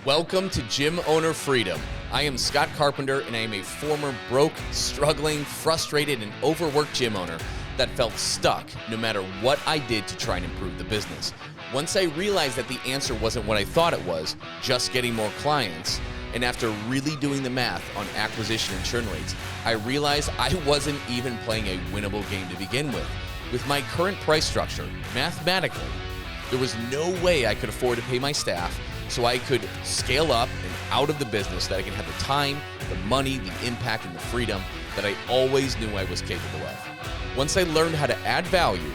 Welcome to Gym Owner Freedom. I am Scott Carpenter, and I am a former broke, struggling, frustrated, and overworked gym owner that felt stuck no matter what I did to try and improve the business. Once I realized that the answer wasn't what I thought it was, just getting more clients, and after really doing the math on acquisition and churn rates, I realized I wasn't even playing a winnable game to begin with. With my current price structure, mathematically, there was no way I could afford to pay my staff so I could scale up and out of the business, that I can have the time, the money, the impact, and the freedom that I always knew I was capable of. Once I learned how to add value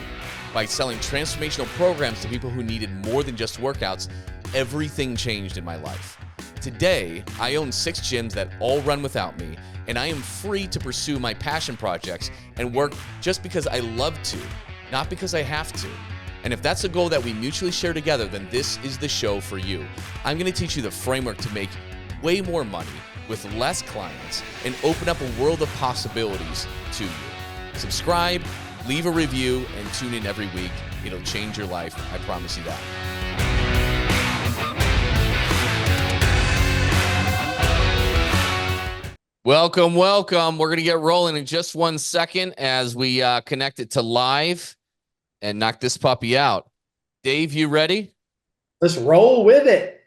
by selling transformational programs to people who needed more than just workouts, everything changed in my life. Today, I own 6 gyms that all run without me, and I am free to pursue my passion projects and work just because I love to, not because I have to. And if that's a goal that we mutually share together, then this is the show for you. I'm going to teach you the framework to make way more money with less clients and open up a world of possibilities to you. Subscribe, leave a review, and tune in every week. It'll change your life. I promise you that. Welcome, welcome. We're going to get rolling in just 1 second as we connect it to live and knock this puppy out. Dave, you ready? Let's roll with it.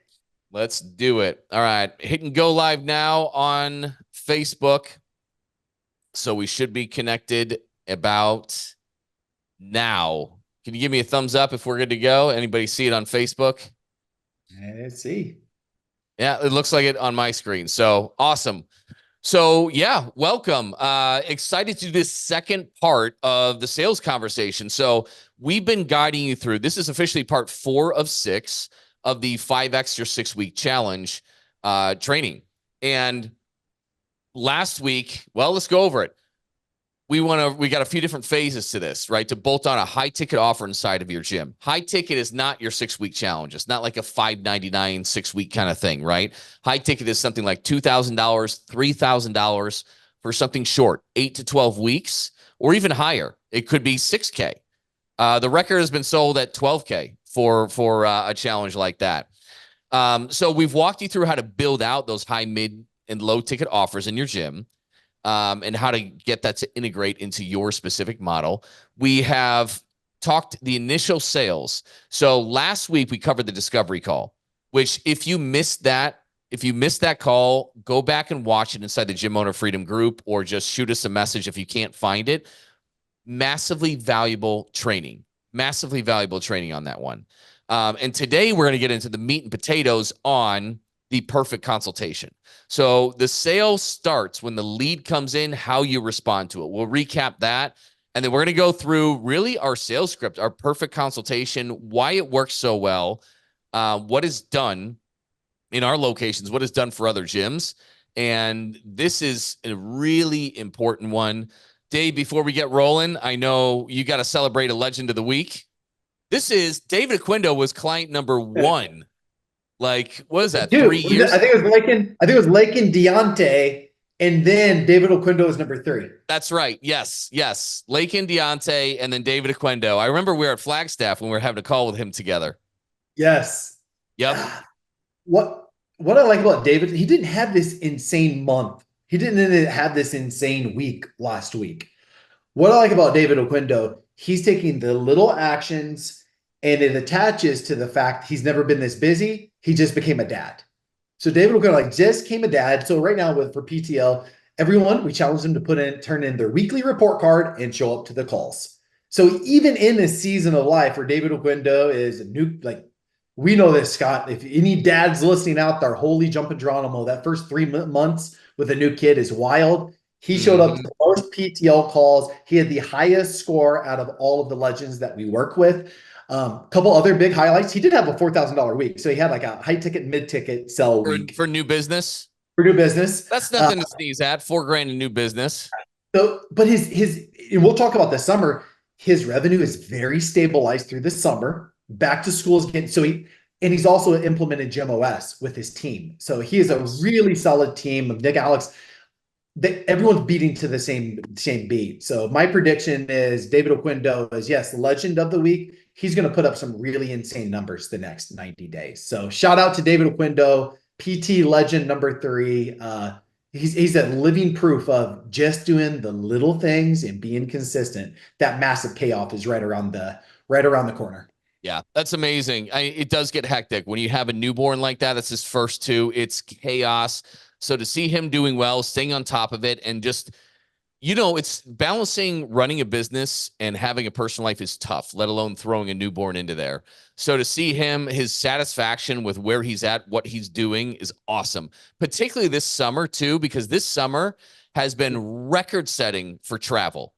Let's do it. All right. Hit and go live now on Facebook. So we should be connected about now. Can you give me a thumbs up if we're good to go? Anybody see it on Facebook? Let's see. Yeah, it looks like it on my screen. So awesome. So yeah, welcome. Excited to do this second part of the sales conversation. So we've been guiding you through, this is officially part 4 of 6 of the 5X your 6-week challenge training. And last week, well, let's go over it. We got a few different phases to this, right? To bolt on a high ticket offer inside of your gym. High ticket is not your 6-week challenge. It's not like a $599 6-week kind of thing, right? High ticket is something like $2,000, $3,000 for something short, 8 to 12 weeks, or even higher. It could be $6K. The record has been sold at $12K for a challenge like that. So we've walked you through how to build out those high, mid, and low ticket offers in your gym. And how to get that to integrate into your specific model. We have talked the initial sales. So last week we covered the discovery call, which if you missed that call, go back and watch it inside the Gym Owner Freedom group, or just shoot us a message if you can't find it. Massively valuable training on that one. And today we're going to get into the meat and potatoes on the perfect consultation. So the sale starts when the lead comes in, how you respond to it. We'll recap that. And then we're going to go through really our sales script, our perfect consultation, why it works so well, what is done in our locations, what is done for other gyms. And this is a really important one. Dave, before we get rolling, I know you got to celebrate a legend of the week. This is David Aquindo was client number 1. Like, what is that? 3 years? I think it was Lake and Deontay, and then David Aquindo was number 3. That's right. Yes. Lake and Deontay, and then David Aquindo. I remember we were at Flagstaff when we were having a call with him together. Yes. Yep. What I like about David, he didn't have this insane month. He didn't have this insane week last week. What I like about David Aquindo, he's taking the little actions, and it attaches to the fact he's never been this busy. He just became a dad. So David Aquindo just became a dad. So right now for PTL, everyone, we challenge them to turn in their weekly report card and show up to the calls. So even in this season of life where David Aquindo is a new, we know this, Scott, if any dads listening out there, holy jumping Geronimo, that first 3 months with a new kid is wild. He showed up to the most PTL calls. He had the highest score out of all of the legends that we work with. Couple other big highlights. He did have a $4,000 week. So he had like a high ticket, mid ticket sell week. For new business? For new business. That's nothing to sneeze at. $4,000 in new business. So, but and we'll talk about the summer. His revenue is very stabilized through the summer. Back to school is getting, he's also implemented Gym OS with his team. So he is a really solid team of Nick, Alex. Everyone's beating to the same beat. So my prediction is David Aquindo is, yes, legend of the week. He's going to put up some really insane numbers the next 90 days. So shout out to David Aquindo. PT legend number three. He's a living proof of just doing the little things and being consistent. That massive payoff is right around the corner. Yeah, that's amazing. It does get hectic when you have a newborn like that. That's his first two. It's chaos. So to see him doing well, staying on top of it, and just, it's balancing running a business and having a personal life is tough, let alone throwing a newborn into there. So to see him, his satisfaction with where he's at, what he's doing is awesome, particularly this summer too, because this summer has been record setting for travel.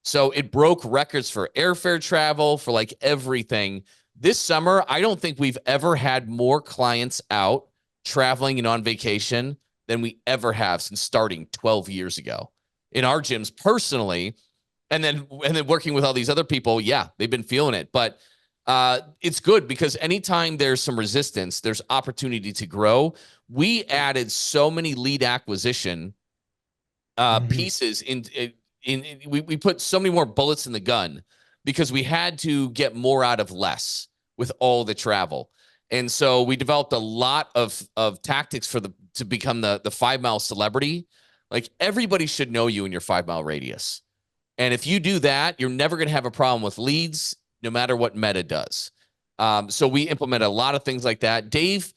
So it broke records for airfare travel, for like everything. This summer, I don't think we've ever had more clients out traveling and on vacation than we ever have since starting 12 years ago in our gyms personally. And then working with all these other people, yeah, they've been feeling it. But it's good because anytime there's some resistance, there's opportunity to grow. We added so many lead acquisition pieces we put so many more bullets in the gun because we had to get more out of less with all the travel. And so we developed a lot of tactics to become the 5 mile celebrity. Like everybody should know you in your 5 mile radius. And if you do that, you're never going to have a problem with leads, no matter what Meta does. So we implement a lot of things like that. Dave,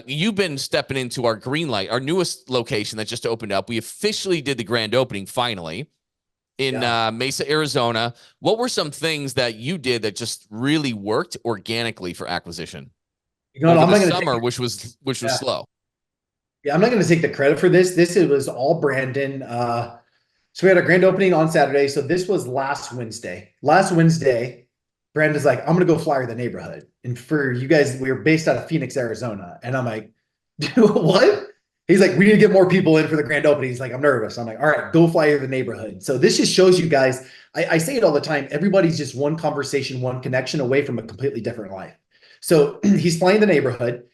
you've been stepping into our Greenlight, our newest location that just opened up. We officially did the grand opening finally in Mesa, Arizona. What were some things that you did that just really worked organically for acquisition over the summer, which was slow? Yeah, I'm not going to take the credit for this. It was all Brandon. So we had a grand opening on Saturday. So this was last Wednesday. Last Wednesday, Brandon's like, I'm going to go flyer the neighborhood. And for you guys, we were based out of Phoenix, Arizona. And I'm like, what? He's like, we need to get more people in for the grand opening. He's like, I'm nervous. I'm like, all right, go flyer the neighborhood. So this just shows you guys, I say it all the time. Everybody's just one conversation, one connection away from a completely different life. So he's flying the neighborhood.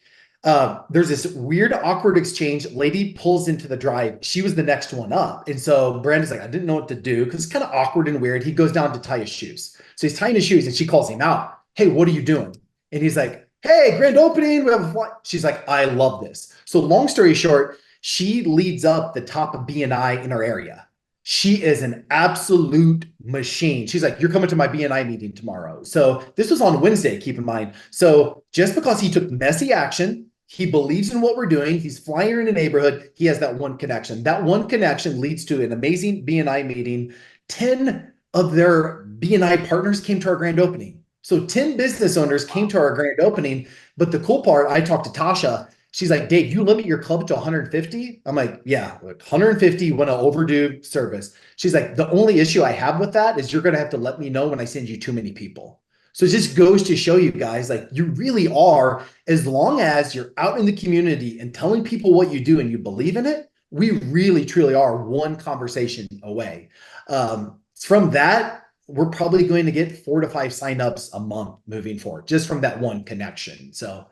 There's this weird, awkward exchange. Lady pulls into the drive. She was the next one up. And so Brandon's like, I didn't know what to do because it's kind of awkward and weird. He goes down to tie his shoes. So he's tying his shoes and she calls him out. Hey, what are you doing? And he's like, hey, grand opening. We have a flight. She's like, I love this. So long story short, she leads up the top of BNI in our area. She is an absolute machine. She's like, you're coming to my BNI meeting tomorrow. So this was on Wednesday, keep in mind. So just because he took messy action, he believes in what we're doing. He's flying in a neighborhood. He has that one connection. That one connection leads to an amazing BNI meeting. 10 of their BNI partners came to our grand opening. So 10 business owners came to our grand opening. But the cool part, I talked to Tasha. She's like, Dave, you limit your club to 150? I'm like, yeah, 150 when I overdo service. She's like, the only issue I have with that is you're going to have to let me know when I send you too many people. So it just goes to show you guys, like you really are, as long as you're out in the community and telling people what you do and you believe in it, we really, truly are one conversation away. From that, we're probably going to get 4 to 5 signups a month moving forward, just from that one connection. So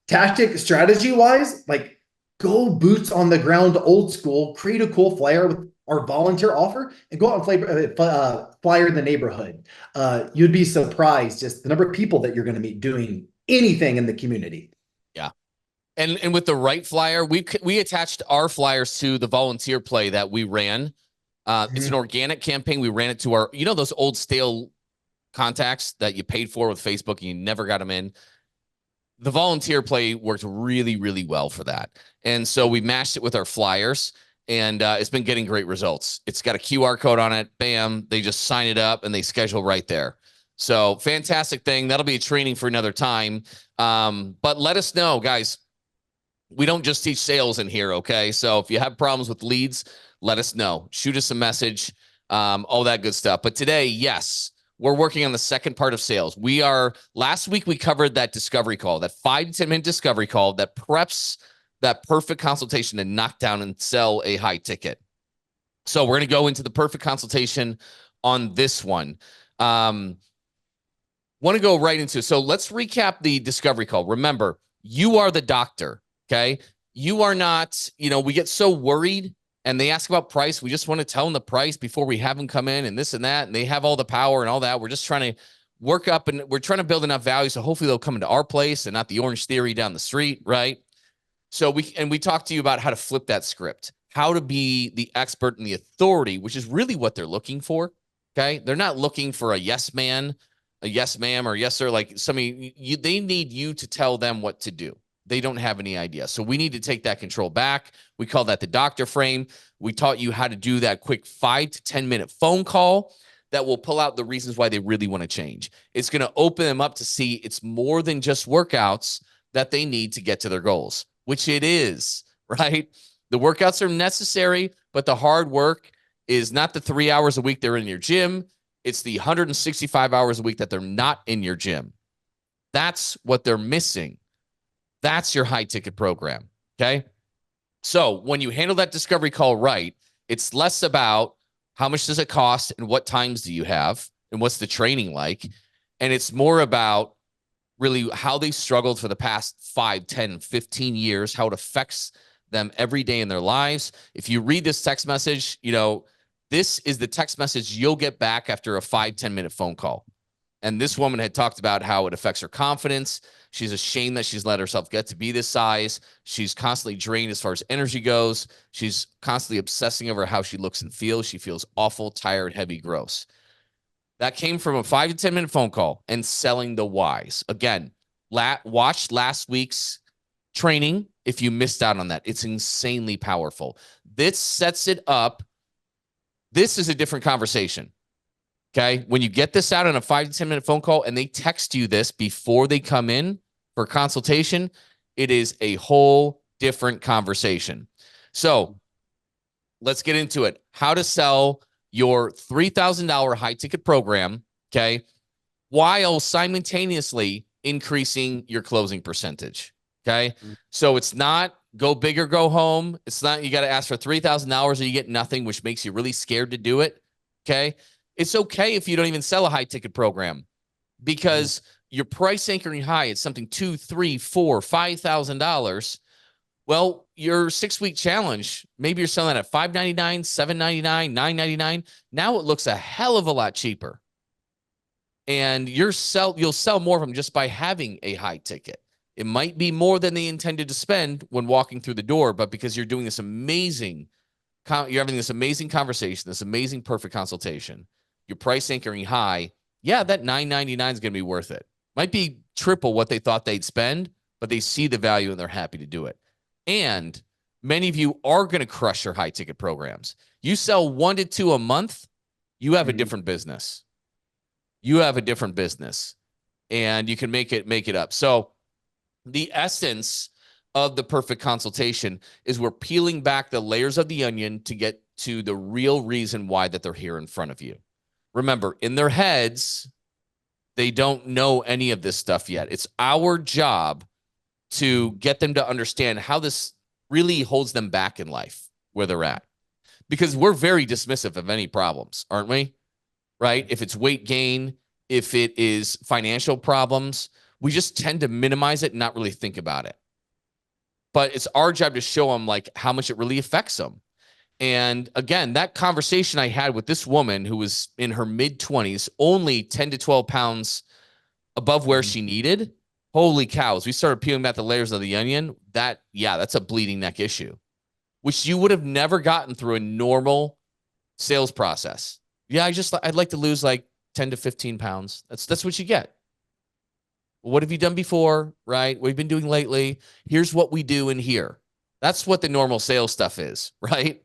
tactic strategy wise, like go boots on the ground, old school, create a cool flyer with our volunteer offer and go out and flyer the neighborhood. You'd be surprised just the number of people that you're going to meet doing anything in the community. Yeah. And with the right flyer, we attached our flyers to the volunteer play that we ran. It's an organic campaign. We ran it to our, those old stale contacts that you paid for with Facebook and you never got them in. The volunteer play worked really, really well for that. And so we matched it with our flyers and it's been getting great results. It's got a QR code on it. Bam. They just sign it up and they schedule right there. So fantastic thing. That'll be a training for another time. But let us know, guys. We don't just teach sales in here. Okay. So if you have problems with leads, let us know. Shoot us a message. All that good stuff. But today, yes, we're working on the second part of sales. Last week we covered that discovery call, that 5 to 10 minute discovery call that preps that perfect consultation to knock down and sell a high ticket. So we're going to go into the perfect consultation on this one. Want to go right into, so let's recap the discovery call. Remember, you are the doctor. Okay. You are not, we get so worried and they ask about price. We just want to tell them the price before we have them come in and this and that. And they have all the power and all that. We're just trying to work up and we're trying to build enough value. So hopefully they'll come into our place and not the Orange Theory down the street. Right. So we talked to you about how to flip that script, how to be the expert and the authority, which is really what they're looking for. Okay. They're not looking for a yes man, a yes ma'am, or yes sir. Like they need you to tell them what to do. They don't have any idea. So we need to take that control back. We call that the doctor frame. We taught you how to do that quick 5 to 10 minute phone call that will pull out the reasons why they really want to change. It's going to open them up to see it's more than just workouts that they need to get to their goals, which it is, right? The workouts are necessary, but the hard work is not the 3 hours a week they're in your gym. It's the 165 hours a week that they're not in your gym. That's what they're missing. That's your high ticket program. Okay. So when you handle that discovery call right, it's less about how much does it cost and what times do you have and what's the training like. And it's more about really how they struggled for the past 5, 10, 15 years, how it affects them every day in their lives. If you read this text message, this is the text message you'll get back after a 5, 10 minute phone call. And this woman had talked about how it affects her confidence. She's ashamed that she's let herself get to be this size. She's constantly drained as far as energy goes. She's constantly obsessing over how she looks and feels. She feels awful, tired, heavy, gross. That came from a 5 to 10 minute phone call and selling the whys. Again, watch last week's training if you missed out on that. It's insanely powerful. This sets it up. This is a different conversation. Okay. When you get this out on a 5 to 10 minute phone call and they text you this before they come in for consultation, it is a whole different conversation. So let's get into it. How to sell your $3,000 high ticket program. Okay. While simultaneously increasing your closing percentage. Okay. So it's not go big or go home. It's not, you got to ask for $3,000 or you get nothing, which makes you really scared to do it. Okay. It's okay if you don't even sell a high ticket program because your price anchoring high, it's something $2,000, $3,000, $4,000, $5,000. Well, your 6-week challenge, maybe you're selling at $599, $799, $999. Now it looks a hell of a lot cheaper. And you'll sell more of them just by having a high ticket. It might be more than they intended to spend when walking through the door, but because you're doing this you're having this amazing conversation, this amazing perfect consultation, your price anchoring high, yeah, that $999 is going to be worth it. Might be triple what they thought they'd spend, but they see the value and they're happy to do it. And many of you are going to crush your high ticket programs. You sell 1 to 2 a month, you have a different business. You have a different business and you can make it up. So the essence of the perfect consultation is we're peeling back the layers of the onion to get to the real reason why that they're here in front of you. Remember, in their heads, they don't know any of this stuff yet. It's our job to get them to understand how this really holds them back in life, where they're at. Because we're very dismissive of any problems, aren't we? Right? If it's weight gain, if it is financial problems, we just tend to minimize it and not really think about it. But it's our job to show them like how much it really affects them. And again, that conversation I had with this woman who was in her mid-20s, only 10 to 12 pounds above where she needed. Holy cows. We started peeling back the layers of the onion. That's a bleeding neck issue, which you would have never gotten through a normal sales process. Yeah, I'd like to lose like 10 to 15 pounds. That's what you get. What have you done before, right? What have you been doing lately? Here's what we do in here. That's what the normal sales stuff is, right?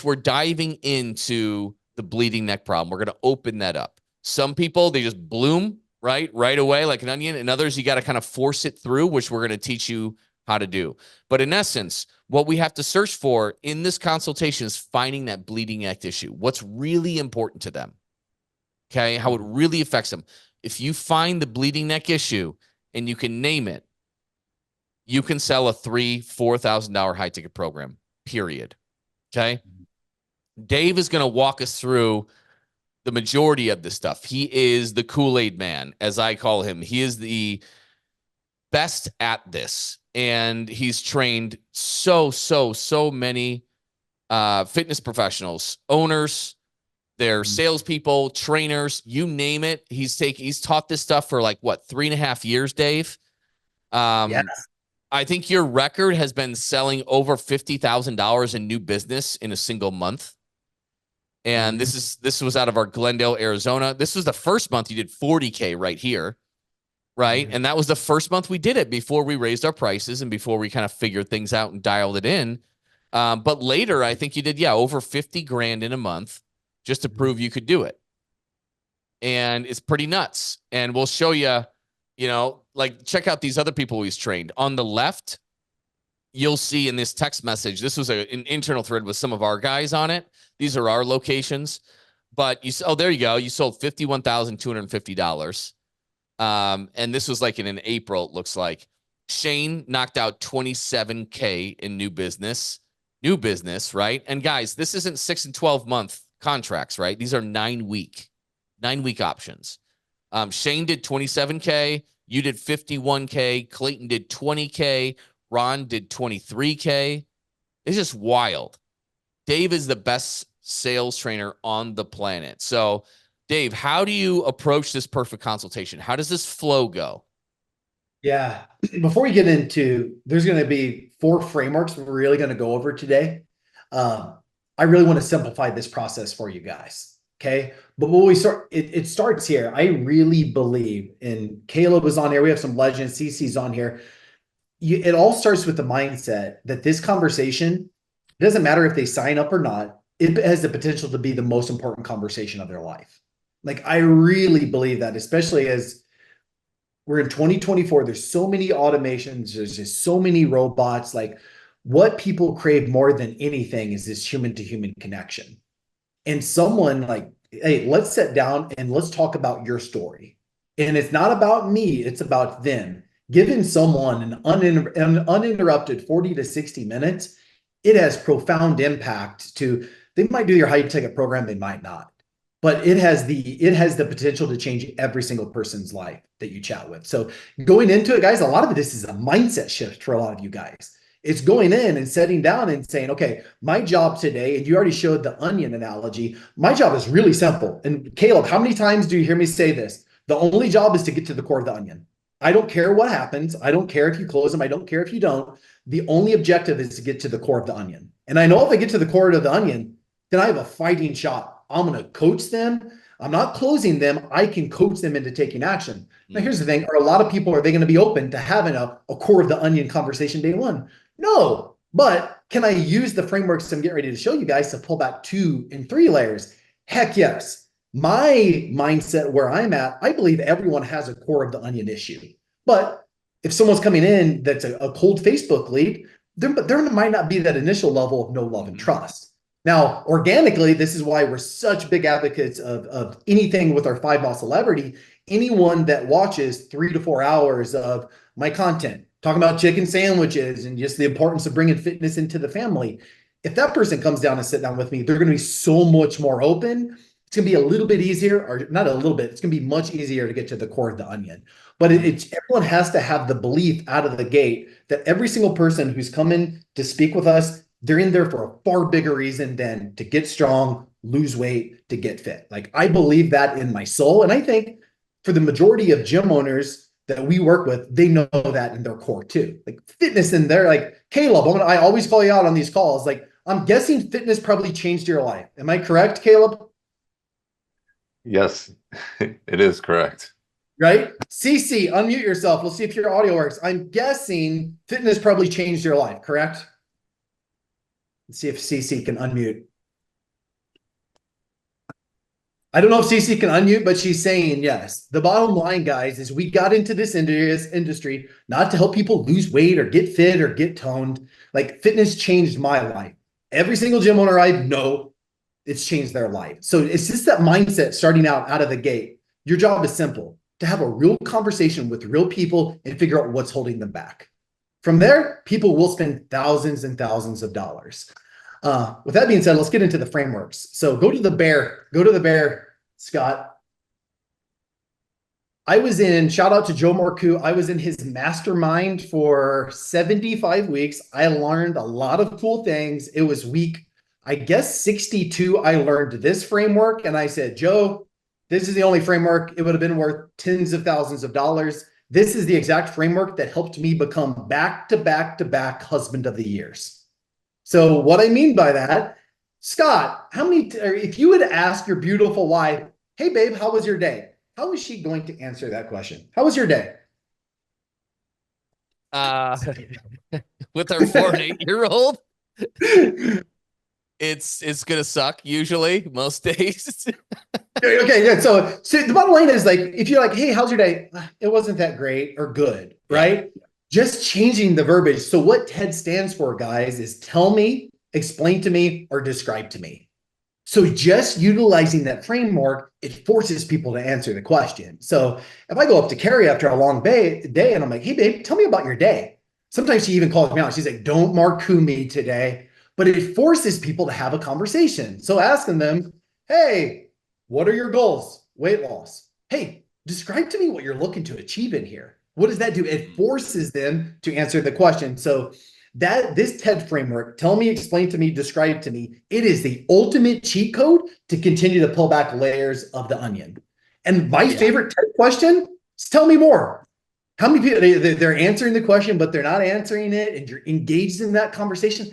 We're diving into the bleeding neck problem. We're going to open that up. Some people, they just bloom right away like an onion. And others, you got to kind of force it through, which we're going to teach you how to do. But in essence, what we have to search for in this consultation is finding that bleeding neck issue. What's really important to them? Okay, how it really affects them. If you find the bleeding neck issue and you can name it, you can sell a $3,000-$4,000 high ticket program, period. Okay. Dave is going to walk us through the majority of this stuff. He is the Kool-Aid man, as I call him. He is the best at this. And he's trained so many fitness professionals, owners, their salespeople, trainers, you name it. He's taught this stuff for like what, 3.5 years, Dave? Yes. I think your record has been selling over $50,000 in new business in a single month. And this was out of our Glendale, Arizona. This was the first month you did 40K right here. Right. And that was the first month we did it before we raised our prices and before we kind of figured things out and dialed it in. But later, I think you did, over 50 grand in a month just to prove you could do it. And it's pretty nuts. And we'll show you, like, check out these other people we've trained. On the left, you'll see in this text message, this was an internal thread with some of our guys on it. These are our locations. But there you go. You sold $51,250. And this was like in April, it looks like. Shane knocked out 27K in new business, right? And guys, this isn't 6 and 12 month contracts, right? These are 9-week options. Shane did 27K. You did 51K. Clayton did 20K. Ron did 23K. It's just wild. Dave is the best sales trainer on the planet. So Dave, how do you approach this perfect consultation? How does this flow go? Yeah. Before we get into, there's going to be 4 frameworks we're really going to go over today. I really want to simplify this process for you guys. Okay. But when we start, it starts here. I really believe, and Caleb is on here. We have some legends. CC's on here. It all starts with the mindset that this conversation, it doesn't matter if they sign up or not, it has the potential to be the most important conversation of their life. Like, I really believe that, especially as we're in 2024, there's so many automations, there's just so many robots. Like, what people crave more than anything is this human to human connection. And someone like, hey, let's sit down and let's talk about your story. And it's not about me, it's about them. Giving someone an uninterrupted 40 to 60 minutes, it has profound impact to, they might do your high ticket program, they might not. But it has the potential to change every single person's life that you chat with. So going into it, guys, a lot of this is a mindset shift for a lot of you guys. It's going in and sitting down and saying, okay, my job today, and you already showed the onion analogy, my job is really simple. And Caleb, how many times do you hear me say this? The only job is to get to the core of the onion. I don't care what happens. I don't care if you close them. I don't care if you don't. The only objective is to get to the core of the onion. And I know if I get to the core of the onion, then I have a fighting shot. I'm going to coach them. I'm not closing them. I can coach them into taking action. Now, here's the thing. Are a lot of people, are they going to be open to having a core of the onion conversation day one? No. But can I use the frameworks I'm getting ready to show you guys to pull back 2 and 3 layers? Heck yes. My mindset where I'm at, I believe everyone has a core of the onion issue. But if someone's coming in that's a cold Facebook lead, there might not be that initial level of no love and trust. Now, organically, this is why we're such big advocates of anything with our 5-ball celebrity. Anyone that watches 3 to 4 hours of my content, talking about chicken sandwiches and just the importance of bringing fitness into the family, if that person comes down and sit down with me, they're going to be so much more open. It's going to be a little bit easier, or not a little bit, it's going to be much easier to get to the core of the onion. But everyone has to have the belief out of the gate that every single person who's coming to speak with us, they're in there for a far bigger reason than to get strong, lose weight, to get fit. Like, I believe that in my soul. And I think for the majority of gym owners that we work with, they know that in their core too. Like, fitness in there, like, Caleb, I always call you out on these calls. Like, I'm guessing fitness probably changed your life. Am I correct, Caleb? Yes, it is correct. Right? CC, unmute yourself. We'll see if your audio works. I'm guessing fitness probably changed your life, correct? Let's see if CC can unmute. I don't know if CC can unmute, but she's saying yes. The bottom line, guys, is we got into this industry not to help people lose weight or get fit or get toned. Like, fitness changed my life. Every single gym owner I know, it's changed their life. So it's just that mindset starting out of the gate. Your job is simple: to have a real conversation with real people and figure out what's holding them back. From there, people will spend thousands and thousands of dollars. With that being said, let's get into the frameworks. So go to the bear, Scott. Shout out to Joe Morcu. I was in his mastermind for 75 weeks. I learned a lot of cool things. It was week, I guess, 62. I learned this framework and I said, Joe, this is the only framework. It would have been worth tens of thousands of dollars. This is the exact framework that helped me become back-to-back-to-back husband of the years. So what I mean by that, Scott, if you would ask your beautiful wife, hey babe, how was your day? How is she going to answer that question? How was your day? With our 4 and 8-year-old, it's gonna suck usually most days. Okay, yeah. So the bottom line is like, if you're like, hey, how's your day? It wasn't that great or good, right? Yeah. Just changing the verbiage. So what TED stands for, guys, is tell me, explain to me, or describe to me. So just utilizing that framework, it forces people to answer the question. So if I go up to Carrie after a long day and I'm like, hey, babe, tell me about your day. Sometimes she even calls me out. She's like, don't mark me today. But it forces people to have a conversation. So asking them, hey, what are your goals? Weight loss. Hey, describe to me what you're looking to achieve in here. What does that do? It forces them to answer the question. So this TED framework, tell me, explain to me, describe to me, it is the ultimate cheat code to continue to pull back layers of the onion. And my favorite TED question is tell me more. How many people, they're answering the question, but they're not answering it, and you're engaged in that conversation.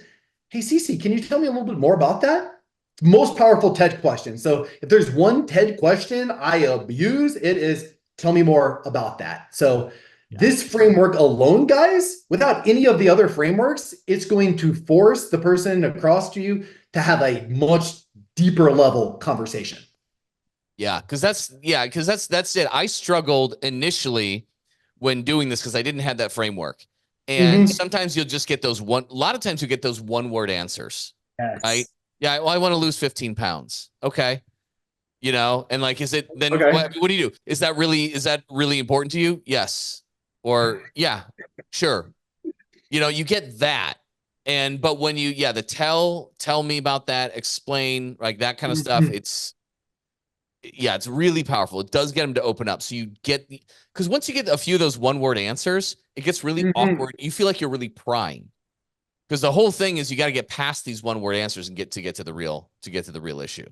Hey, Cece, can you tell me a little bit more about that? Most powerful TED question. So if there's one TED question I abuse, it is tell me more about that. So this framework alone, guys, without any of the other frameworks, it's going to force the person across to you to have a much deeper level conversation. Yeah, because that's it. I struggled initially when doing this because I didn't have that framework. And sometimes you'll just get a lot of times you get those one-word answers. Yes. Right? Yeah, well, I want to lose 15 pounds. Okay. You know, and like, is it then what do you do? Is that really important to you? Yes. Or yeah, sure. You know, you get that. But when the tell me about that, explain, like that kind of stuff, it's really powerful. It does get them to open up. So you get, because once you get a few of those one-word answers, it gets really awkward. You feel like you're really prying. Because the whole thing is you got to get past these one-word answers and get to the real issue.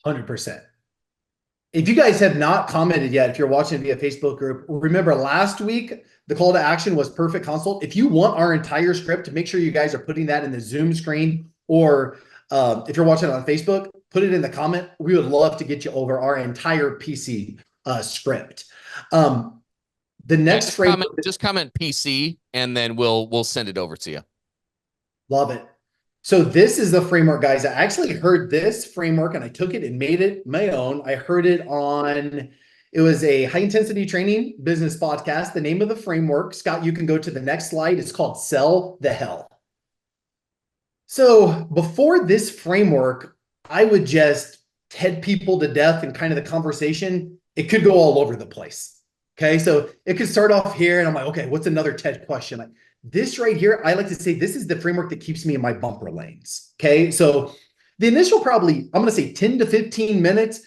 100%. If you guys have not commented yet, if you're watching via Facebook group, remember last week, the call to action was Perfect Consult. If you want our entire script, make sure you guys are putting that in the Zoom screen, or if you're watching on Facebook, put it in the comment. We would love to get you over our entire PC script. The next frame, just comment PC, and then we'll send it over to you. Love it. So this is the framework, guys. I actually heard this framework and I took it and made it my own. I heard it was a high intensity training business podcast. The name of the framework, Scott, you can go to the next slide. It's called Sell the Hell. So before this framework, I would just TED people to death, and kind of the conversation, it could go all over the place. Okay. So it could start off here and I'm like, okay, what's another TED question? This right here, I like to say this is the framework that keeps me in my bumper lanes. Okay. So the initial I'm going to say 10 to 15 minutes.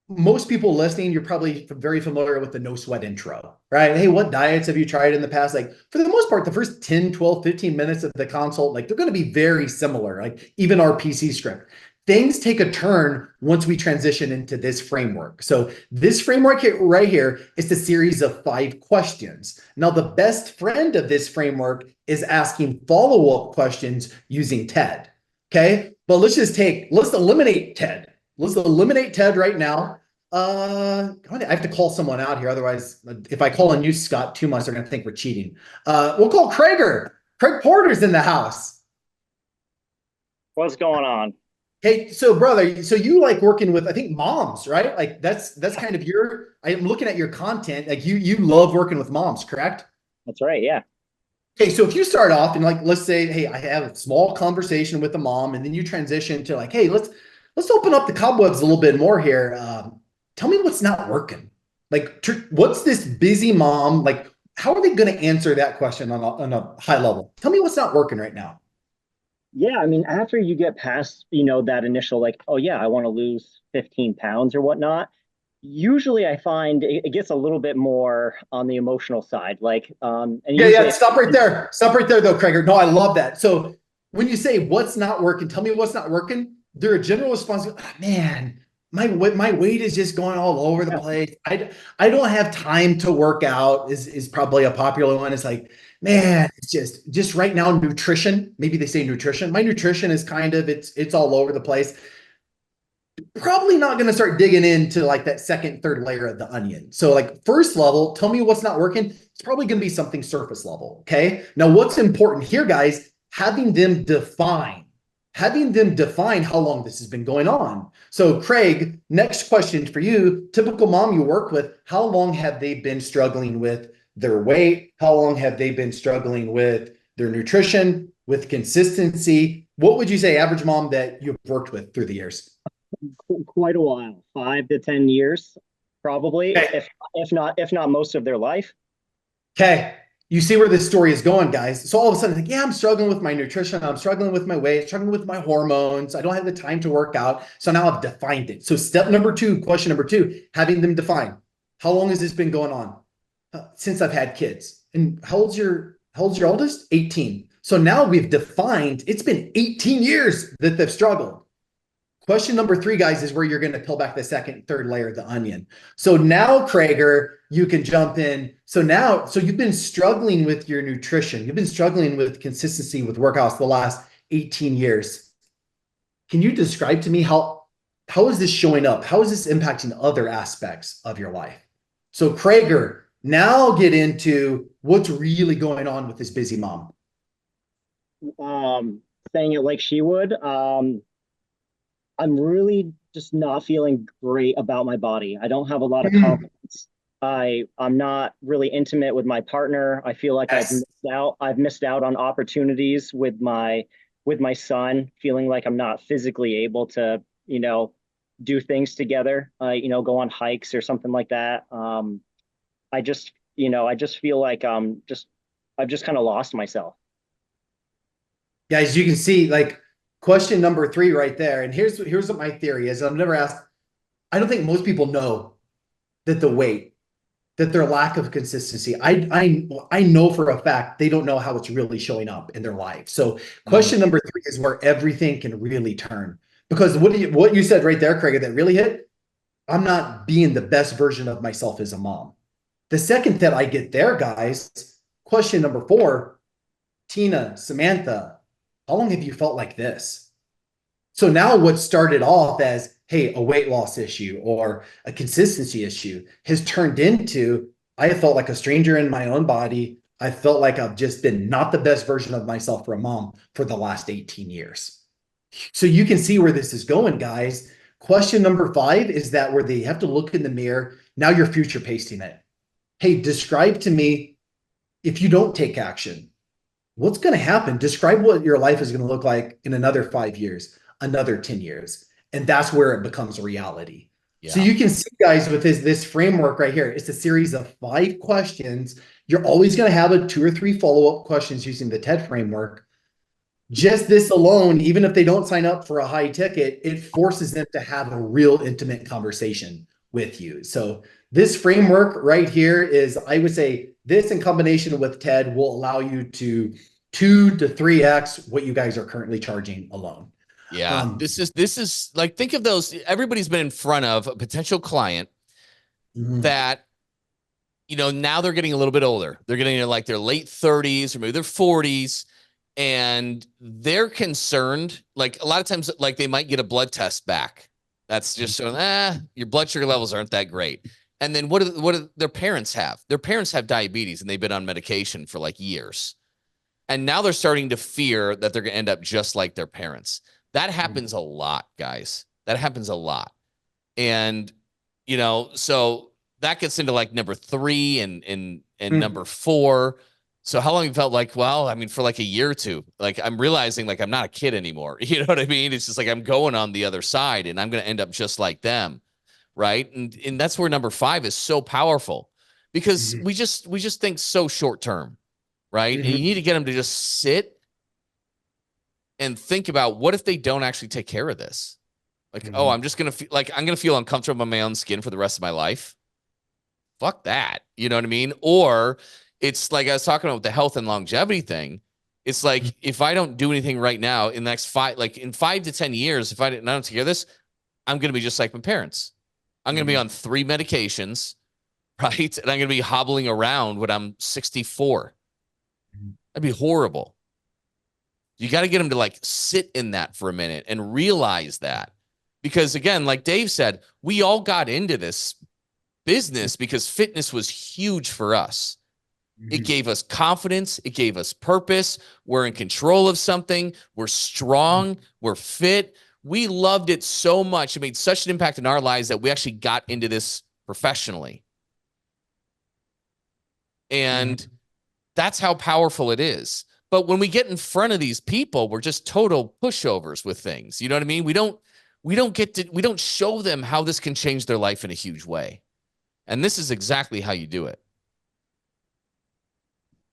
Most people listening, you're probably very familiar with the no sweat intro, right? Hey, what diets have you tried in the past? Like for the most part, the first 10, 12, 15 minutes of the consult, like they're going to be very similar, like even our PC script. Things take a turn once we transition into this framework. So this framework right here is the series of 5 questions. Now, the best friend of this framework is asking follow-up questions using TED. Okay, but let's eliminate TED. Let's eliminate TED right now. I have to call someone out here. Otherwise, if I call on you, Scott, too much, they're going to think we're cheating. We'll call Craig Porter's in the house. What's going on? Hey, so brother, so you like working with, I think, moms, right? Like that's kind of I'm looking at your content. Like you love working with moms, correct? That's right. Yeah. Okay. So if you start off and like, let's say, hey, I have a small conversation with a mom, and then you transition to like, hey, let's open up the cobwebs a little bit more here. Tell me what's not working. Like, what's this busy mom? Like, how are they going to answer that question on a high level? Tell me what's not working right now. Yeah, I mean, after you get past, that initial like, oh yeah, I want to lose 15 pounds or whatnot, usually I find it gets a little bit more on the emotional side. Like, Stop right there. Stop right there though, Craig. No, I love that. So when you say what's not working, tell me what's not working. Their general response, oh, man, my weight is just going all over the place. I don't have time to work out is probably a popular one. It's like, man, it's just right now nutrition. Maybe they say nutrition. My nutrition is kind of it's all over the place. Probably not going to start digging into like that second, third layer of the onion. So like first level, tell me what's not working. It's probably going to be something surface level. Okay. Now what's important here, guys, having them define how long this has been going on. So Craig, next question for you, typical mom you work with, how long have they been struggling with their weight? How long have they been struggling with their nutrition, with consistency? What would you say average mom that you've worked with through the years? Quite a while, 5 to 10 years, probably, Okay. if not most of their life. Okay. You see where this story is going, guys. So all of a sudden, like, yeah, I'm struggling with my nutrition. I'm struggling with my weight, struggling with my hormones. I don't have the time to work out. So now I've defined it. So step number two, question number two, having them define. How long has this been going on? Since I've had kids. And how old's your oldest? 18. So now we've defined it's been 18 years that they've struggled. Question number three, guys, is where you're going to peel back the second, third layer of the onion. So now, Krager, you can jump in. So you've been struggling with your nutrition. You've been struggling with consistency with workouts the last 18 years. Can you describe to me how is this showing up? How is this impacting other aspects of your life? So Krager, now get into what's really going on with this busy mom. Saying it like she would. I'm really just not feeling great about my body. I don't have a lot of confidence. I'm not really intimate with my partner. I feel like Yes. I've missed out on opportunities with my son, feeling like I'm not physically able to, do things together, go on hikes or something like that. I just feel like I've just kind of lost myself. Guys, you can see like question number three right there. And here's what my theory is. I've never asked, I don't think most people know that that their lack of consistency. I know for a fact they don't know how it's really showing up in their life. So question number three is where everything can really turn. Because what you said right there, Craig, that really hit, I'm not being the best version of myself as a mom. The second that I get there, guys, question number four, Tina, Samantha, how long have you felt like this? So now what started off as, hey, a weight loss issue or a consistency issue has turned into, I have felt like a stranger in my own body. I felt like I've just been not the best version of myself for a mom for the last 18 years. So you can see where this is going, guys. Question number five is that where they have to look in the mirror. Now you're future pasting it. Hey, describe to me if you don't take action, what's going to happen? Describe what your life is going to look like in another 5 years, another 10 years. And that's where it becomes a reality. Yeah. So you can see, guys, with this framework right here, it's a series of 5 questions. You're always going to have a 2 or 3 follow-up questions using the TED framework. Just this alone, even if they don't sign up for a high ticket, it forces them to have a real intimate conversation with you. So this framework right here is, I would say, this in combination with TED will allow you to 2 to 3x what you guys are currently charging alone. Yeah, this is like, think of those. Everybody's been in front of a potential client that, now they're getting a little bit older. They're getting into like their late 30s or maybe their 40s. And they're concerned, like a lot of times, like they might get a blood test back. That's just showing, your blood sugar levels aren't that great. And then what do their parents have? Their parents have diabetes and they've been on medication for like years. And now they're starting to fear that they're going to end up just like their parents. That happens a lot, guys. That happens a lot. And, so that gets into like number 3 and number 4. So how long you felt like, well, I mean, for like a year or two, like I'm realizing like I'm not a kid anymore. You know what I mean? It's just like I'm going on the other side and I'm going to end up just like them. Right. And that's where number 5 is so powerful because we just think so short term. Right. And you need to get them to just sit and think about what if they don't actually take care of this? Like, oh, I'm just going to feel like I'm going to feel uncomfortable in my own skin for the rest of my life. Fuck that. You know what I mean? Or it's like I was talking about with the health and longevity thing. It's like if I don't do anything right now in the next 5 to 10 years, if I don't take care of this, I'm going to be just like my parents. I'm going to be on 3 medications, right? And I'm going to be hobbling around when I'm 64. That'd be horrible. You got to get them to like sit in that for a minute and realize that. Because again, like Dave said, we all got into this business because fitness was huge for us. It gave us confidence. It gave us purpose. We're in control of something. We're strong. We're fit. We loved it so much. It made such an impact in our lives that we actually got into this professionally. And that's how powerful it is. But when we get in front of these people, we're just total pushovers with things. You know what I mean? We don't show them how this can change their life in a huge way. And this is exactly how you do it.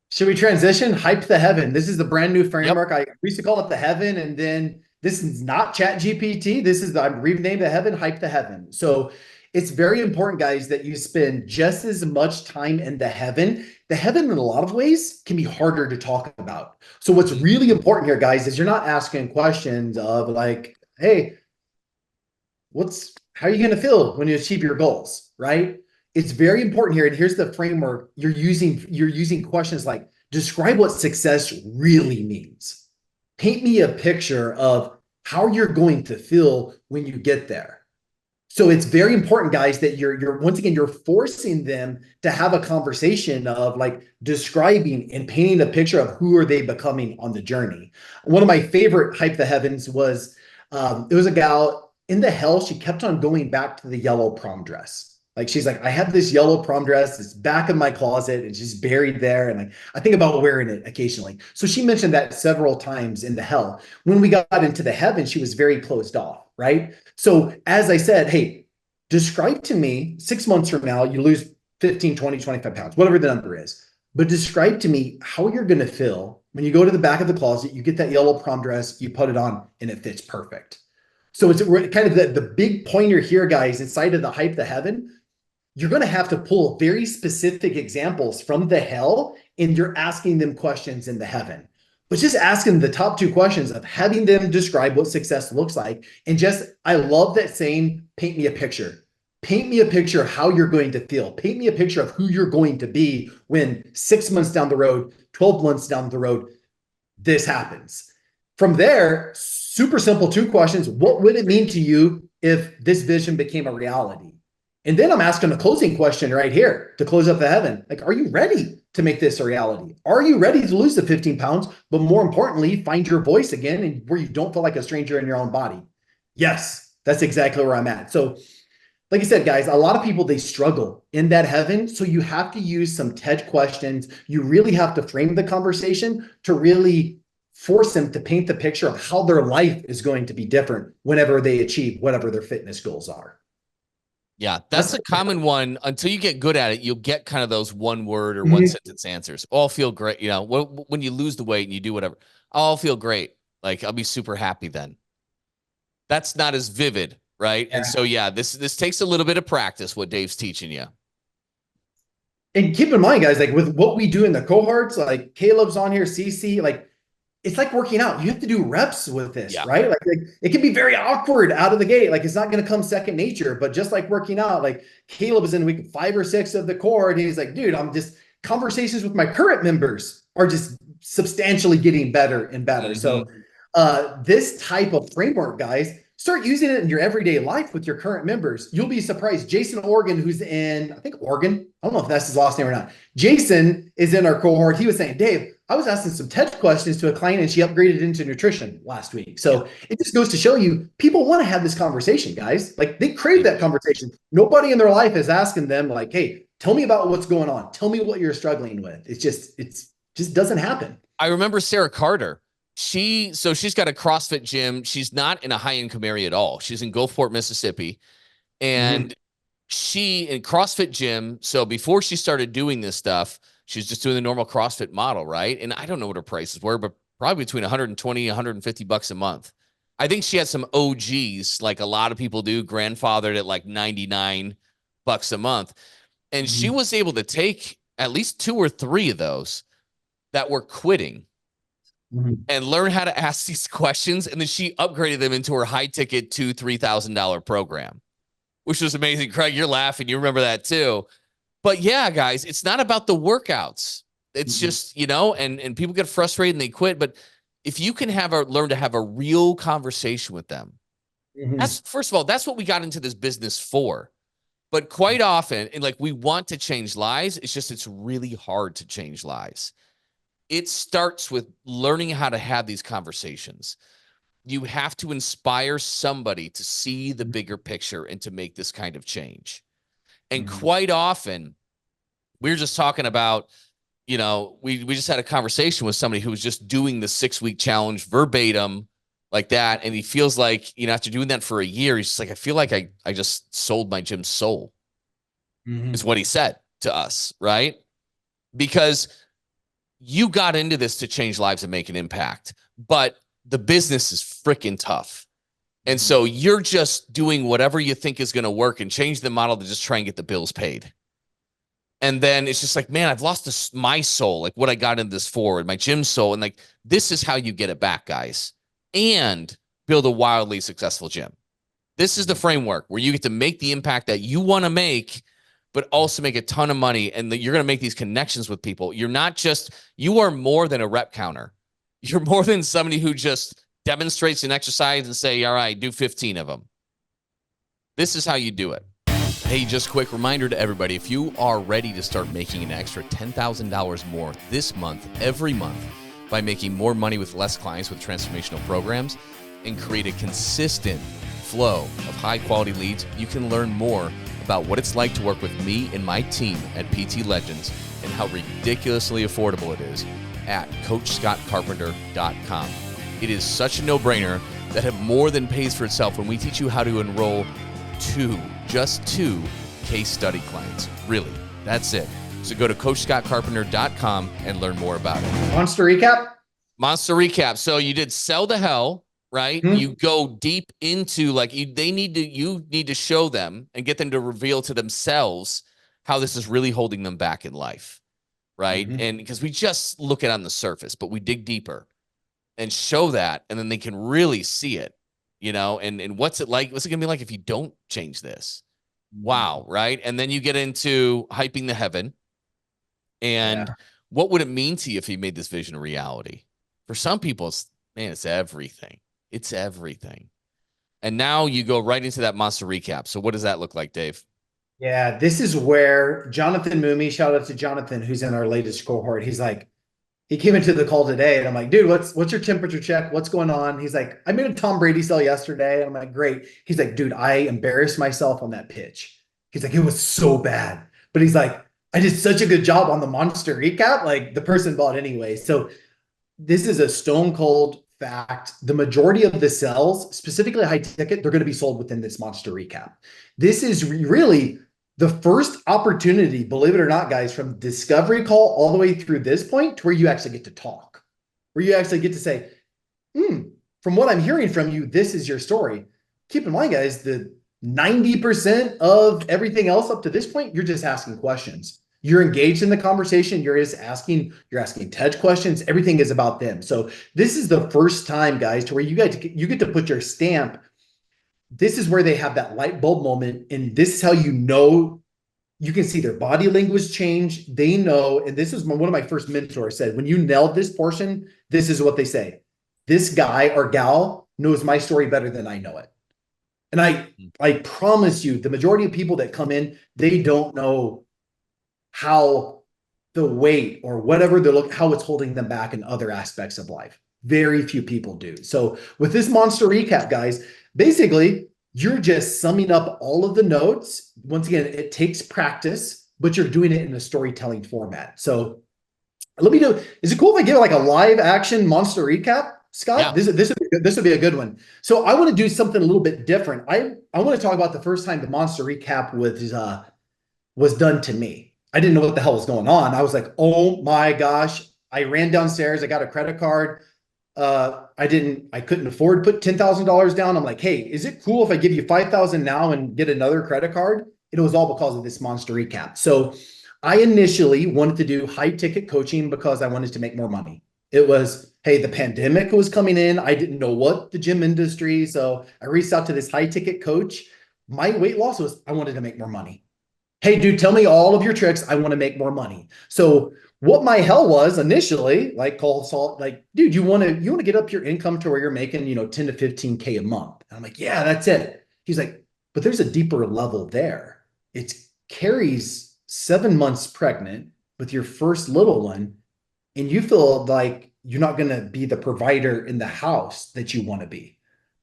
Should we transition? Hype the Heaven. This is the brand new framework. Yep. I used to call it the Heaven, and then this is not Chat GPT. This is I've renamed the Heaven, Hype the Heaven. So it's very important, guys, that you spend just as much time in the Heaven. The Heaven, in a lot of ways, can be harder to talk about. So what's really important here, guys, is you're not asking questions of like, hey, how are you going to feel when you achieve your goals, right? It's very important here. And here's the framework you're using questions like, describe what success really means. Paint me a picture of how you're going to feel when you get there. So it's very important, guys, that you're once again, you're forcing them to have a conversation of like describing and painting a picture of who are they becoming on the journey. One of my favorite Hype the Heavens was, it was a gal in the hell. She kept on going back to the yellow prom dress. Like, she's like, I have this yellow prom dress. It's back in my closet. It's just buried there. And I think about wearing it occasionally. So she mentioned that several times in the hell. When we got into the heaven, she was very closed off, right? So as I said, hey, describe to me 6 months from now, you lose 15, 20, 25 pounds, whatever the number is. But describe to me how you're going to feel when you go to the back of the closet, you get that yellow prom dress, you put it on, and it fits perfect. So it's kind of the big pointer here, guys, inside of the Hype the Heaven. You're going to have to pull very specific examples from the hell, and you're asking them questions in the heaven. But just asking the top 2 questions of having them describe what success looks like. And just, I love that saying, paint me a picture. Paint me a picture of how you're going to feel. Paint me a picture of who you're going to be when 6 months down the road, 12 months down the road, this happens. From there, super simple 2 questions. What would it mean to you if this vision became a reality? And then I'm asking a closing question right here to close up the heaven. Like, are you ready to make this a reality? Are you ready to lose the 15 pounds? But more importantly, find your voice again and where you don't feel like a stranger in your own body. Yes, that's exactly where I'm at. So like I said, guys, a lot of people, they struggle in that heaven. So you have to use some TED questions. You really have to frame the conversation to really force them to paint the picture of how their life is going to be different whenever they achieve whatever their fitness goals are. Yeah, that's a common one. Until you get good at it, you'll get kind of those 1 word or 1 sentence answers. All feel great. You know, when you lose the weight and you do whatever, I'll feel great. Like, I'll be super happy then. That's not as vivid, right? Yeah. And so, yeah, this takes a little bit of practice, what Dave's teaching you. And keep in mind, guys, like with what we do in the cohorts, like Caleb's on here, CC, like, it's like working out. You have to do reps with this, right? Like it can be very awkward out of the gate. Like, it's not going to come second nature, but just like working out, like Caleb is in week 5 or 6 of the core, and he's like, dude, conversations with my current members are just substantially getting better and better. So this type of framework, guys, start using it in your everyday life with your current members. You'll be surprised. Jason Organ, who's in, I think, Oregon. I don't know if that's his last name or not. Jason is in our cohort. He was saying, Dave, I was asking some TED questions to a client and she upgraded into nutrition last week. So it just goes to show you, people want to have this conversation, guys. Like, they crave that conversation. Nobody in their life is asking them like, hey, tell me about what's going on. Tell me what you're struggling with. It just doesn't happen. I remember Sarah Carter. She's got a CrossFit gym. She's not in a high income area at all. She's in Gulfport, Mississippi. And she in CrossFit gym. So before she started doing this stuff, she's just doing the normal CrossFit model, right? And I don't know what her prices were, but probably between 120, 150 bucks a month. I think she had some OGs, like a lot of people do, grandfathered at like 99 bucks a month. And she was able to take at least 2 or 3 of those that were quitting and learn how to ask these questions. And then she upgraded them into her high ticket $2,000-$3,000 program, which was amazing. Craig, you're laughing. You remember that too. But yeah, guys, it's not about the workouts. It's just, and people get frustrated and they quit. But if you can learn to have a real conversation with them, that's, first of all, that's what we got into this business for. But quite often, and like, we want to change lives. It's really hard to change lives. It starts with learning how to have these conversations. You have to inspire somebody to see the bigger picture and to make this kind of change. And quite often, we're just talking about, we just had a conversation with somebody who was just doing the 6-week challenge verbatim like that. And he feels like, after doing that for a year, he's just like, I feel like I just sold my gym soul, is what he said to us, right? Because you got into this to change lives and make an impact, but the business is freaking tough. And so you're just doing whatever you think is going to work and change the model to just try and get the bills paid. And then it's just like, man, I've lost my soul, like what I got into this for, and my gym soul. And like, this is how you get it back, guys, and build a wildly successful gym. This is the framework where you get to make the impact that you want to make, but also make a ton of money. And you're going to make these connections with people. You are more than a rep counter. You're more than somebody who just demonstrates an exercise and say, all right, do 15 of them. This is how you do it. Hey, just a quick reminder to everybody, if you are ready to start making an extra $10,000 more this month, every month, by making more money with less clients with transformational programs, and create a consistent flow of high quality leads, you can learn more about what it's like to work with me and my team at PT Legends and how ridiculously affordable it is at CoachScottCarpenter.com. It is such a no-brainer that it more than pays for itself when we teach you how to enroll just two case study clients. Really, that's it. So go to CoachScottCarpenter.com and learn more about it. Monster recap. So you did sell to hell, right? You go deep into you need to show them and get them to reveal to themselves how this is really holding them back in life, right? And because we just look at it on the surface, but we dig deeper and show that, and then they can really see it, and what's it like? What's it going to be like if you don't change this? Wow. Right. And then you get into hyping the heaven. And what would it mean to you if you made this vision a reality? For some people, it's everything. It's everything. And now you go right into that monster recap. So what does that look like, Dave? Yeah, this is where Jonathan Moomey, shout out to Jonathan, who's in our latest cohort. He's like, he came into the call today and I'm like, dude, what's your temperature check? What's going on? He's like, I made a Tom Brady sell yesterday. And I'm like, great. He's like, dude, I embarrassed myself on that pitch. He's like, it was so bad. But he's like, I did such a good job on the monster recap. Like, the person bought anyway. So this is a stone cold fact. The majority of the sales, specifically high ticket, they're going to be sold within this monster recap. This is really the first opportunity, believe it or not, guys, from discovery call all the way through this point to where you actually get to talk, where you actually get to say, from what I'm hearing from you, this is your story. Keep in mind, guys, the 90% of everything else up to this point, you're just asking questions. You're engaged in the conversation. You're asking Tej questions. Everything is about them. So this is the first time, guys, to where you get to put your stamp. This is where they have that light bulb moment. And this is how you can see their body language change. They know, and this is one of my first mentors said, when you nailed this portion, this is what they say. This guy or gal knows my story better than I know it. And I promise you, the majority of people that come in, they don't know how the weight or whatever how it's holding them back in other aspects of life. Very few people do. So with this monster recap, guys, basically, you're just summing up all of the notes. Once again, it takes practice, but you're doing it in a storytelling format. So is it cool if I give like a live action monster recap, Scott? Yeah. This would be a good one. So I want to do something a little bit different. I want to talk about the first time the monster recap was done to me. I didn't know what the hell was going on. I was like, oh my gosh. I ran downstairs. I got a credit card. I couldn't afford to put $10,000 down. I'm like, hey, is it cool if I give you $5,000 now and get another credit card? It was all because of this monster recap. So I initially wanted to do high ticket coaching because I wanted to make more money. It was, Hey, the pandemic was coming in. I didn't know what the gym industry. So I reached out to this high ticket coach. My weight loss was I wanted to make more money. Hey, dude, tell me all of your tricks. I want to make more money. So what my hell was initially, like call salt, like, dude, you want to get up your income to where you're making, 10 to 15K a month. And I'm like, yeah, that's it. He's like, but there's a deeper level there. It's Carrie's 7 months pregnant with your first little one, and you feel like you're not going to be the provider in the house that you want to be.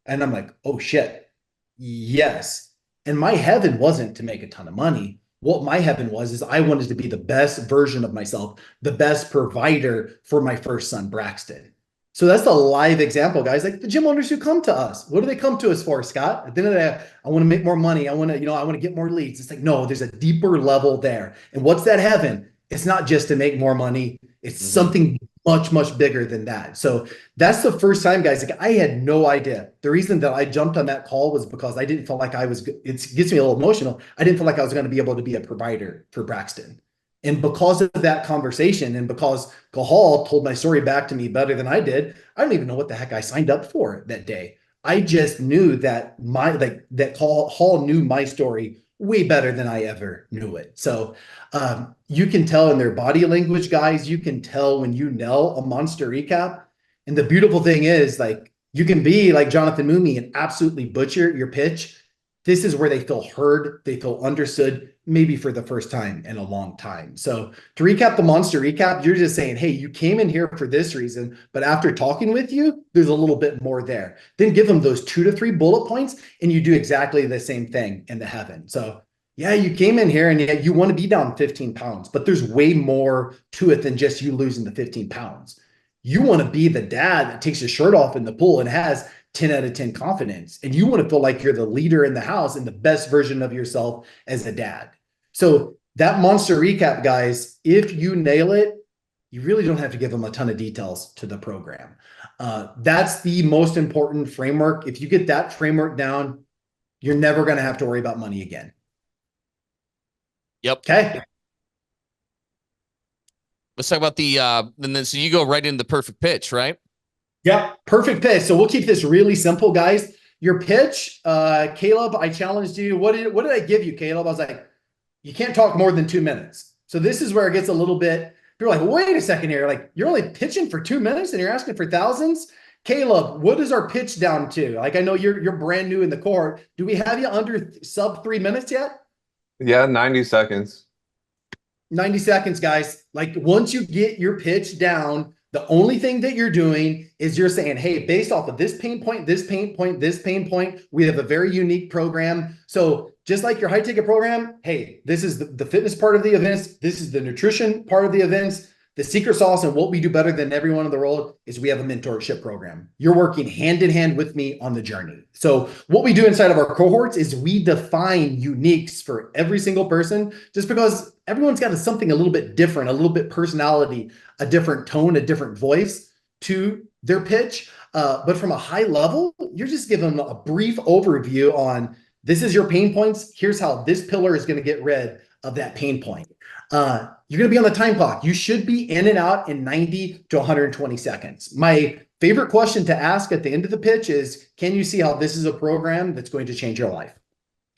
And I'm like, oh shit, yes. And my heaven wasn't to make a ton of money. What my heaven was is I wanted to be the best version of myself, the best provider for my first son, Braxton. So that's the live example, guys. Like the gym owners who come to us, what do they come to us for, Scott? At the end of the day, I want to make more money. I want to get more leads. It's like, no, there's a deeper level there. And what's that heaven? It's not just to make more money. It's something much, much bigger than that. So that's the first time, guys. Like I had no idea. The reason that I jumped on that call was because I didn't feel like it gets me a little emotional. I didn't feel like I was going to be able to be a provider for Braxton. And because of that conversation, and because Cahal told my story back to me better than I did, I don't even know what the heck I signed up for that day. I just knew that Hall knew my story way better than I ever knew it. So you can tell in their body language, guys. You can tell when you nail a monster recap. And the beautiful thing is, like, you can be like Jonathan Mooney and absolutely butcher your pitch. This is where they feel heard, they feel understood, maybe for the first time in a long time. So to recap the monster recap, you're just saying, hey, you came in here for this reason, but after talking with you, there's a little bit more there. Then give them those 2 to 3 bullet points, and you do exactly the same thing in the heaven. So yeah, you came in here and you want to be down 15 pounds, but there's way more to it than just you losing the 15 pounds. You want to be the dad that takes his shirt off in the pool and has 10 out of 10 confidence. And you want to feel like you're the leader in the house and the best version of yourself as a dad. So that monster recap, guys, if you nail it, you really don't have to give them a ton of details to the program. That's the most important framework. If you get that framework down, you're never going to have to worry about money again. Yep. Okay. Let's talk about and then so you go right into the perfect pitch, right? Yeah, perfect pitch. So we'll keep this really simple, guys. Your pitch, Caleb, I challenged you. What did I give you, Caleb? I was like, you can't talk more than 2 minutes. So this is where it gets a little bit, people are like, wait a second here. Like, you're only pitching for 2 minutes and you're asking for thousands? Caleb, what is our pitch down to? Like, I know you're brand new in the court. Do we have you under sub 3 minutes yet? Yeah, 90 seconds. 90 seconds, guys. Like, once you get your pitch down, the only thing that you're doing is you're saying, hey, based off of this pain point, this pain point, this pain point, we have a very unique program. So just like your high ticket program, hey, this is the fitness part of the events. This is the nutrition part of the events. The secret sauce and what we do better than everyone in the world is we have a mentorship program. You're working hand in hand with me on the journey. So what we do inside of our cohorts is we define uniques for every single person, just because everyone's got something a little bit different, a little bit personality, a different tone, a different voice to their pitch. But from a high level, you're just giving them a brief overview on this is your pain points. Here's how this pillar is going to get rid of that pain point. You're going to be on the time clock. You should be in and out in 90 to 120 seconds. My favorite question to ask at the end of the pitch is, can you see how this is a program that's going to change your life?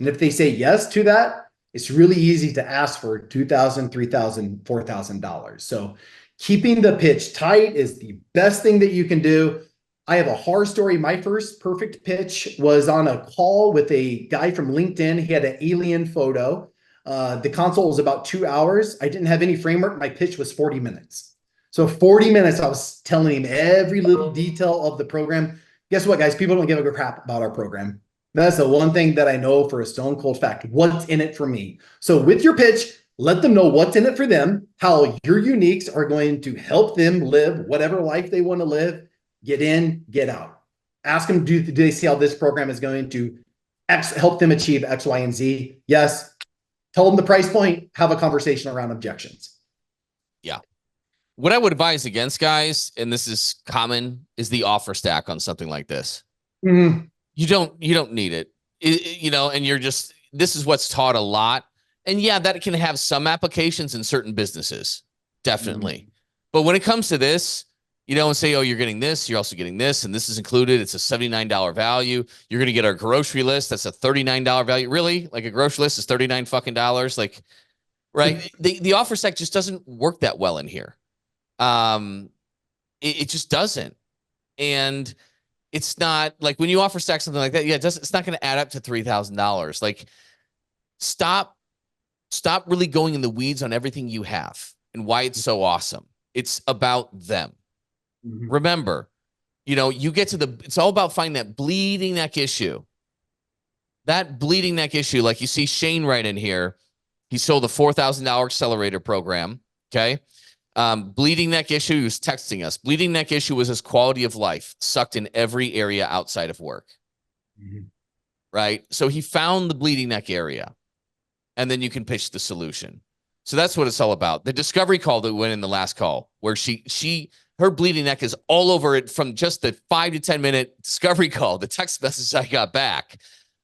And if they say yes to that, it's really easy to ask for $2,000, $3,000, $4,000. So keeping the pitch tight is the best thing that you can do. I have a horror story. My first perfect pitch was on a call with a guy from LinkedIn. He had an alien photo. The consult was about 2 hours. I didn't have any framework. My pitch was 40 minutes. So 40 minutes, I was telling him every little detail of the program. Guess what, guys? People don't give a crap about our program. That's the one thing that I know for a stone cold fact. What's in it for me? So with your pitch, let them know what's in it for them, how your uniques are going to help them live whatever life they want to live. Get in, get out. Ask them, do they see how this program is going to help them achieve X, Y, and Z? Yes. Tell them the price point, have a conversation around objections. Yeah. What I would advise against, guys, and this is common, is the offer stack on something like this. Mm-hmm. You don't need it. And this is what's taught a lot. And yeah, that can have some applications in certain businesses. Definitely. Mm-hmm. But when it comes to this, and say, oh, you're getting this, you're also getting this, and this is included. It's a $79 value. You're going to get our grocery list. That's a $39 value. Really? Like a grocery list is $39 fucking dollars. Like, right. The offer stack just doesn't work that well in here. It just doesn't. And it's not like when you offer stack something like that, it's not going to add up to $3,000. Like, stop really going in the weeds on everything you have and why it's so awesome. It's about them. Mm-hmm. Remember, you get to it's all about finding that bleeding neck issue. That bleeding neck issue, like you see Shane right in here. He sold a $4,000 accelerator program. Okay. Bleeding neck issue, he was texting us. Bleeding neck issue was his quality of life, sucked in every area outside of work. Mm-hmm. Right. So he found the bleeding neck area, and then you can pitch the solution. So that's what it's all about. The discovery call that went in the last call, where her bleeding neck is all over it from just the 5 to 10 minute discovery call, the text message I got back.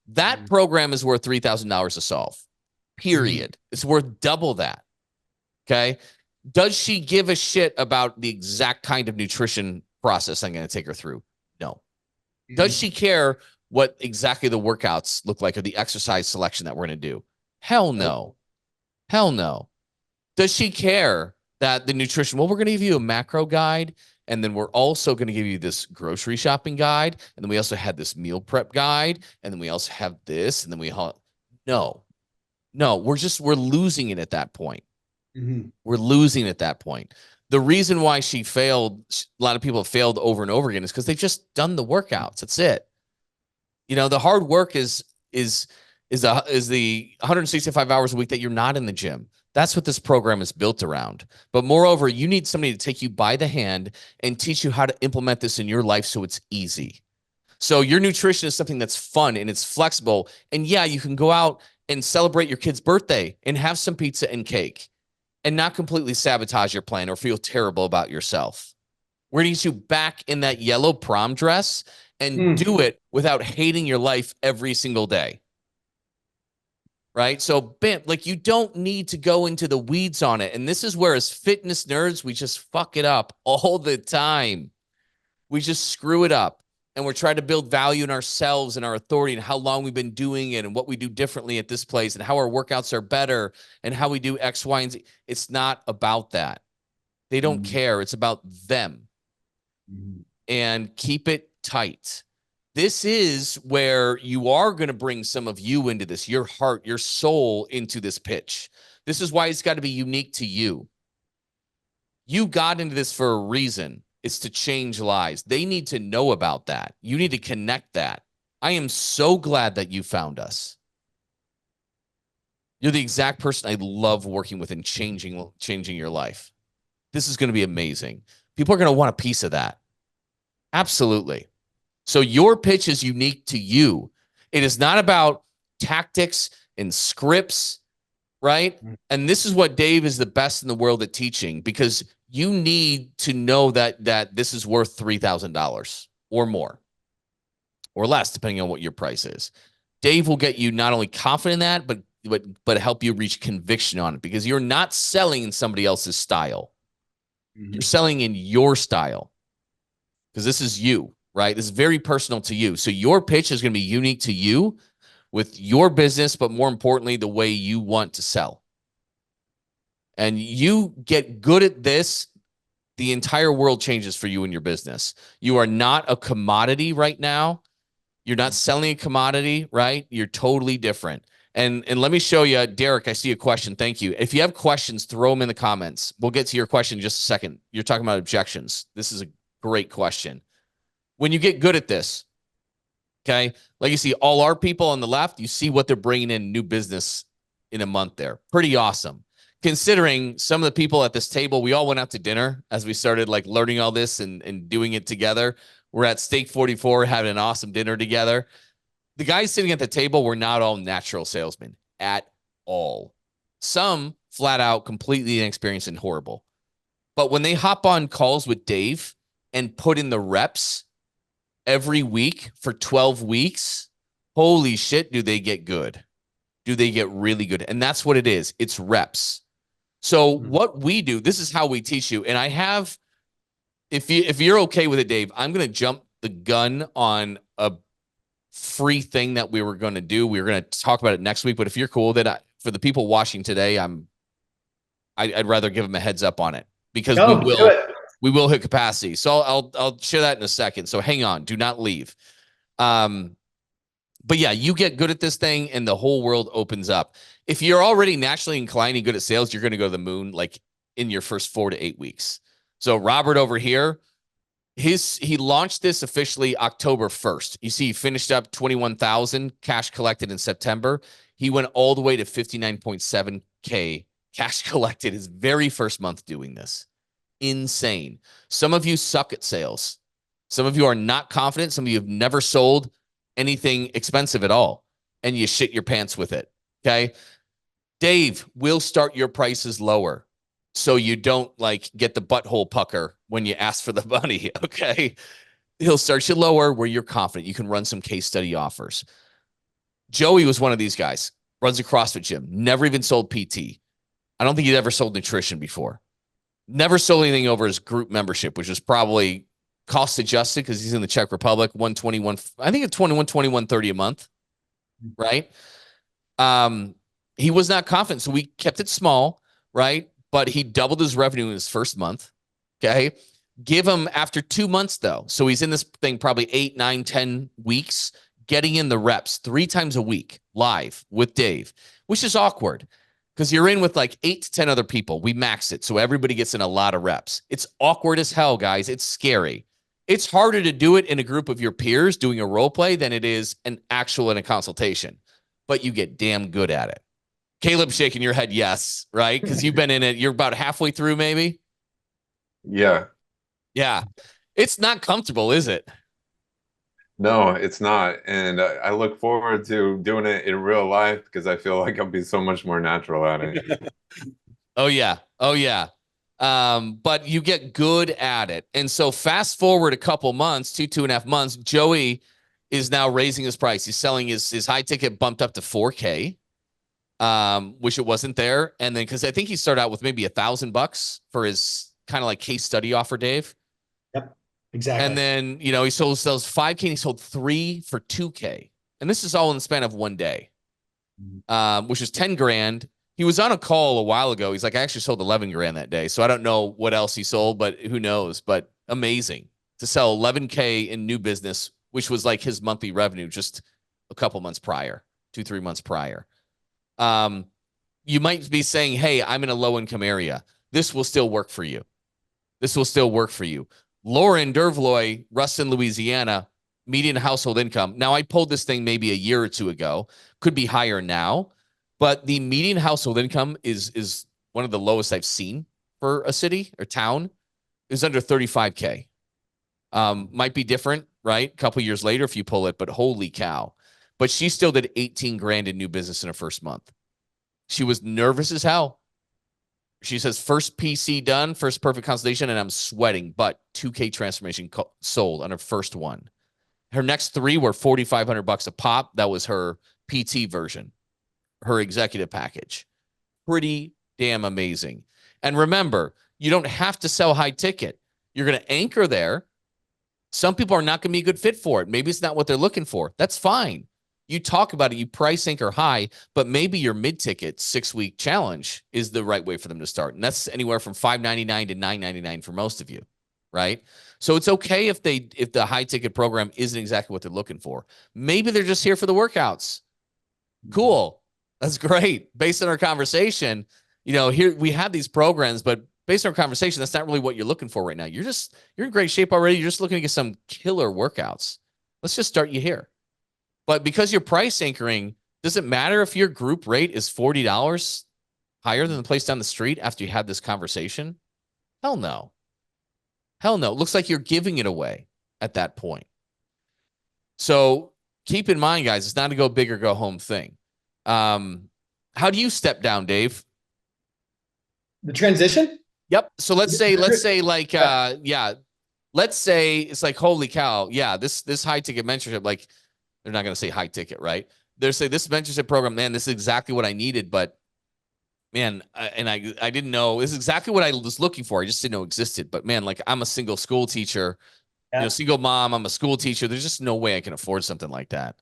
That program is worth $3,000 to solve, period. It's worth double that. Okay. Does she give a shit about the exact kind of nutrition process I'm going to take her through? No. Does she care what exactly the workouts look like or the exercise selection that we're going to do? Hell no. Hell no. Does she care that the nutrition, well, we're going to give you a macro guide, and then we're also going to give you this grocery shopping guide, and then we also had this meal prep guide, and then we also have this, and then no, we're losing it at that point. Mm-hmm. We're losing at that point. The reason why she failed, a lot of people have failed over and over again, is because they've just done the workouts. That's it. The hard work is the 165 hours a week that you're not in the gym. That's what this program is built around. But moreover, you need somebody to take you by the hand and teach you how to implement this in your life so it's easy. So your nutrition is something that's fun and it's flexible. And yeah, you can go out and celebrate your kid's birthday and have some pizza and cake and not completely sabotage your plan or feel terrible about yourself. We're going to get you back in that yellow prom dress and do it without hating your life every single day. Right? So, bam, like, you don't need to go into the weeds on it. And this is where, as fitness nerds, we just fuck it up all the time. We just screw it up. And we're trying to build value in ourselves and our authority and how long we've been doing it and what we do differently at this place and how our workouts are better and how we do X, Y, and Z. It's not about that. They don't care. It's about them. And keep it tight. This is where you are going to bring some of you into this, your heart, your soul into this pitch. This is why it's got to be unique to you. You got into this for a reason. It's to change lives. They need to know about that. You need to connect that. I am so glad that you found us. You're the exact person I love working with and changing your life. This is going to be amazing. People are going to want a piece of that. Absolutely. So your pitch is unique to you. It is not about tactics and scripts, right? And this is what Dave is the best in the world at teaching, because you need to know that this is worth $3,000 or more or less, depending on what your price is. Dave will get you not only confident in that, but help you reach conviction on it, because you're not selling in somebody else's style. You're selling in your style, because this is you. Right? This is very personal to you. So your pitch is going to be unique to you with your business, but more importantly, the way you want to sell. And you get good at this, the entire world changes for you in your business. You are not a commodity right now. You're not selling a commodity, right? You're totally different. And let me show you, Derek, I see a question. Thank you. If you have questions, throw them in the comments. We'll get to your question in just a second. You're talking about objections. This is a great question. When you get good at this, okay, like you see all our people on the left, you see what they're bringing in new business in a month there. Pretty awesome. Considering some of the people at this table, we all went out to dinner as we started like learning all this and doing it together. We're at Steak 44 having an awesome dinner together. The guys sitting at the table were not all natural salesmen at all. Some flat out completely inexperienced and horrible. But when they hop on calls with Dave and put in the reps every week for 12 weeks, holy shit, do they get good? Do they get really good? And that's what it is. It's reps. So what we do, this is how we teach you. And I have if you're okay with it, Dave, I'm going to jump the gun on a free thing that we were going to do. We were going to talk about it next week, but if you're cool with it, for the people watching today, I'd rather give them a heads up on it because we will hit capacity. So I'll share that in a second. So hang on, do not leave. But yeah, you get good at this thing and the whole world opens up. If you're already naturally inclined and good at sales, you're going to go to the moon like in your first 4 to 8 weeks. So Robert over here, he launched this officially October 1st. You see, he finished up 21,000 cash collected in September. He went all the way to 59.7K cash collected his very first month doing this. Insane. Some of you suck at sales. Some of you are not confident. Some of you have never sold anything expensive at all, and you shit your pants with it. Okay. Dave will start your prices lower so you don't like get the butthole pucker when you ask for the money. Okay. He'll start you lower where you're confident. You can run some case study offers. Joey was one of these guys, runs a CrossFit gym, never even sold PT. I don't think he'd ever sold nutrition before. Never sold anything over his group membership, which was probably cost adjusted because he's in the Czech Republic, 121. I think it's 2130 a month, right? He was not confident, so we kept it small, right? But he doubled his revenue in his first month. Okay, give him after 2 months though, so he's in this thing probably 8, 9, 10 weeks, getting in the reps 3 times a week live with Dave, which is awkward. Because you're in with like 8 to 10 other people. We max it. So everybody gets in a lot of reps. It's awkward as hell, guys. It's scary. It's harder to do it in a group of your peers doing a role play than it is an actual in a consultation. But you get damn good at it. Caleb shaking your head, yes, right? Because you've been in it. You're about halfway through, maybe? Yeah. Yeah. It's not comfortable, is it? No, it's not. And I look forward to doing it in real life because I feel like I'll be so much more natural at it. Oh, yeah. Oh, yeah. But you get good at it. And so fast forward a couple months, 2.5 months, Joey is now raising his price. He's selling his high ticket bumped up to 4K, which it wasn't there. And then, cause I think he started out with maybe $1,000 for his kind of like case study offer, Dave. Yep, exactly. And then, you know, he sells 5K and he sold 3 for 2K. And this is all in the span of 1 day, which is 10 grand. He was on a call a while ago. He's like, I actually sold 11 grand that day. So I don't know what else he sold, but who knows? But amazing to sell 11K in new business, which was like his monthly revenue just a couple months prior, 2-3 months prior. You might be saying, hey, I'm in a low income area. This will still work for you. This will still work for you. Lauren Dervloy, Ruston, Louisiana, median household income. Now, I pulled this thing maybe a year or 2 ago. Could be higher now, but the median household income is one of the lowest I've seen for a city or town. Is under 35K. Might be different, right? A couple years later if you pull it, but holy cow. But she still did 18 grand in new business in her first month. She was nervous as hell. She says, first PC done, first perfect consultation, and I'm sweating, but 2K transformation sold on her first one. Her next 3 were $4,500 a pop. That was her PT version, her executive package. Pretty damn amazing. And remember, you don't have to sell high ticket. You're going to anchor there. Some people are not going to be a good fit for it. Maybe it's not what they're looking for. That's fine. You talk about it, you price anchor high, but maybe your mid-ticket 6-week challenge is the right way for them to start. And that's anywhere from $599 to $999 for most of you, right? So it's okay if the high ticket program isn't exactly what they're looking for. Maybe they're just here for the workouts. Cool. That's great. Based on our conversation, you know, here we have these programs, but based on our conversation, that's not really what you're looking for right now. You're in great shape already. You're just looking to get some killer workouts. Let's just start you here. But because you're price anchoring, does it matter if your group rate is $40 higher than the place down the street after you had this conversation? Hell no. Hell no. It looks like you're giving it away at that point. So keep in mind, guys, it's not a go big or go home thing. How do you step down, Dave? The transition? Yep. So let's say like, let's say it's like, holy cow. Yeah. This high ticket mentorship, like they're not going to say high ticket, right? They'll say this mentorship program, man, this is exactly what I needed, but man, I didn't know. This is exactly what I was looking for. I just didn't know existed. But man, like I'm a single school teacher, Yeah. single mom. I'm a school teacher. There's just no way I can afford something like that.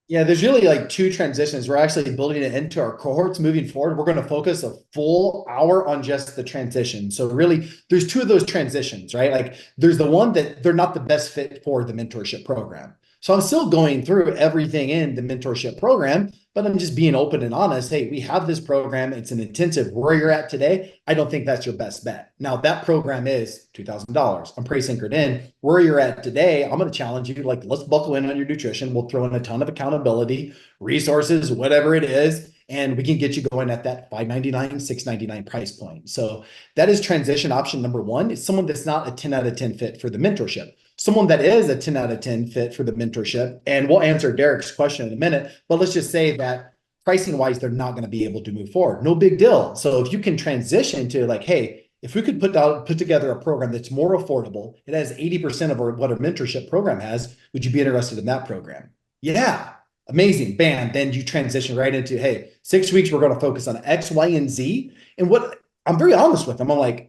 Yeah, there's really like two transitions. We're actually building it into our cohorts moving forward. We're going to focus a full hour on just the transition. So really, there's two of those transitions, right? Like there's the one that they're not the best fit for the mentorship program. So I'm still going through everything in the mentorship program, but I'm just being open and honest. Hey, we have this program. It's an intensive. Where you're at today, I don't think that's your best bet. Now that program is $2,000. I'm pretty anchored in. Where you're at today, I'm going to challenge you. Like, let's buckle in on your nutrition. We'll throw in a ton of accountability, resources, whatever it is, and we can get you going at that $599, $699 price point. So that is transition option number one. It's someone that's not a 10 out of 10 fit for the mentorship. Someone that is a 10 out of 10 fit for the mentorship, and we'll answer Derek's question in a minute, but let's just say that pricing wise, they're not going to be able to move forward. No big deal. So if you can transition to like, hey, if we could put together a program that's more affordable, it has 80% of what a mentorship program has, would you be interested in that program? Yeah, amazing. Bam. Then you transition right into, hey, 6 weeks, we're going to focus on X, Y, and Z. And what I'm very honest with them, I'm like,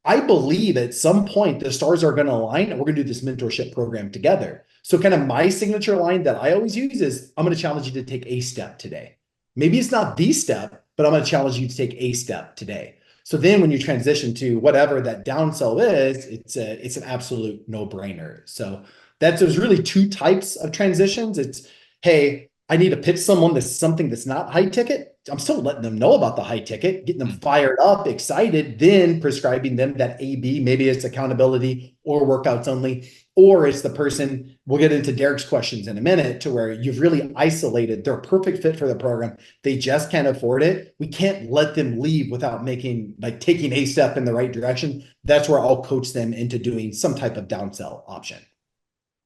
I believe at some point the stars are going to align and we're going to do this mentorship program together. So kind of my signature line that I always use is, I'm going to challenge you to take a step today. Maybe it's not the step, but I'm going to challenge you to take a step today. So then when you transition to whatever that downsell is, it's an absolute no-brainer. So there's really two types of transitions. It's, hey, I need to pitch someone that's something that's not high ticket. I'm still letting them know about the high ticket, getting them fired up, excited, then prescribing them that AB, maybe it's accountability or workouts only, or it's the person, we'll get into Derek's questions in a minute, to where you've really isolated, they're a perfect fit for the program. They just can't afford it. We can't let them leave without taking a step in the right direction. That's where I'll coach them into doing some type of downsell option.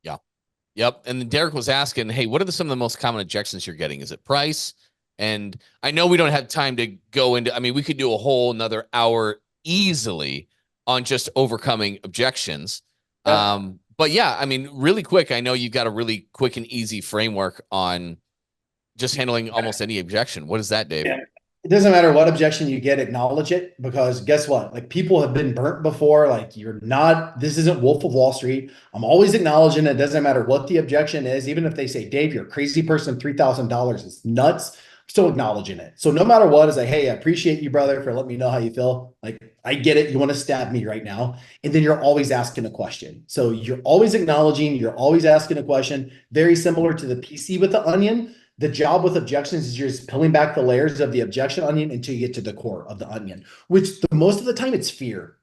Yeah. Yep. And then Derek was asking, hey, what are some of the most common objections you're getting? Is it price? And I know we don't have time to go into, I mean, we could do a whole another hour easily on just overcoming objections. Yeah. But yeah, I mean, really quick, I know you've got a really quick and easy framework on just handling almost any objection. What is that, Dave? Yeah. It doesn't matter what objection you get, acknowledge it, because guess what? Like, people have been burnt before. Like, this isn't Wolf of Wall Street. I'm always acknowledging it. Doesn't matter what the objection is. Even if they say, Dave, you're a crazy person, $3,000 is nuts. I'm still acknowledging it. So no matter what, it's like, hey, I appreciate you, brother, for letting me know how you feel. Like, I get it. You want to stab me right now. And then you're always asking a question. So you're always acknowledging, you're always asking a question, very similar to the PC with the onion. The job with objections is you're just peeling back the layers of the objection onion until you get to the core of the onion, which most of the time it's fear.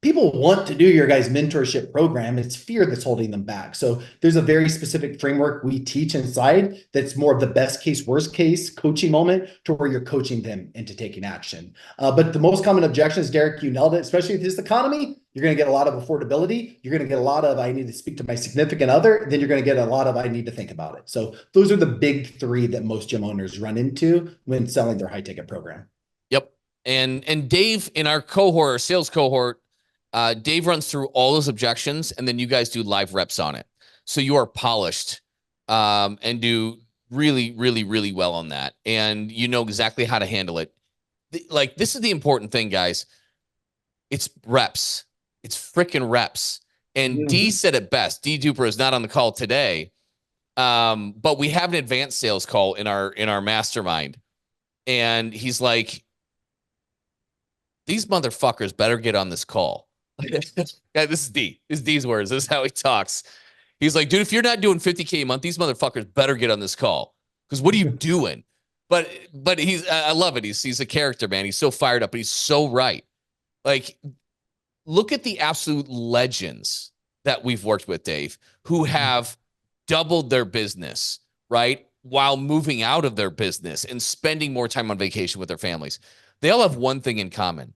People want to do your guys' mentorship program. It's fear that's holding them back. So there's a very specific framework we teach inside that's more of the best case, worst case coaching moment, to where you're coaching them into taking action. But the most common objections, Derek, you nailed it, especially with this economy, you're going to get a lot of affordability. You're going to get a lot of, I need to speak to my significant other. Then you're going to get a lot of, I need to think about it. So those are the big three that most gym owners run into when selling their high ticket program. Yep. And Dave, in our cohort, our sales cohort, Dave runs through all those objections, and then you guys do live reps on it. So you are polished and do really, really, really well on that. And you know exactly how to handle it. Like, this is the important thing, guys. It's reps. It's freaking reps. And D said it best. D Duper is not on the call today. But we have an advanced sales call in our mastermind. And he's like, these motherfuckers better get on this call. Yeah, this is D. This is D's words. This is how he talks. He's like, dude, if you're not doing 50K a month, these motherfuckers better get on this call. Because what are you doing? But I love it. He's a character, man. He's so fired up, but he's so right. Like, look at the absolute legends that we've worked with, Dave, who have doubled their business, right? While moving out of their business and spending more time on vacation with their families. They all have one thing in common.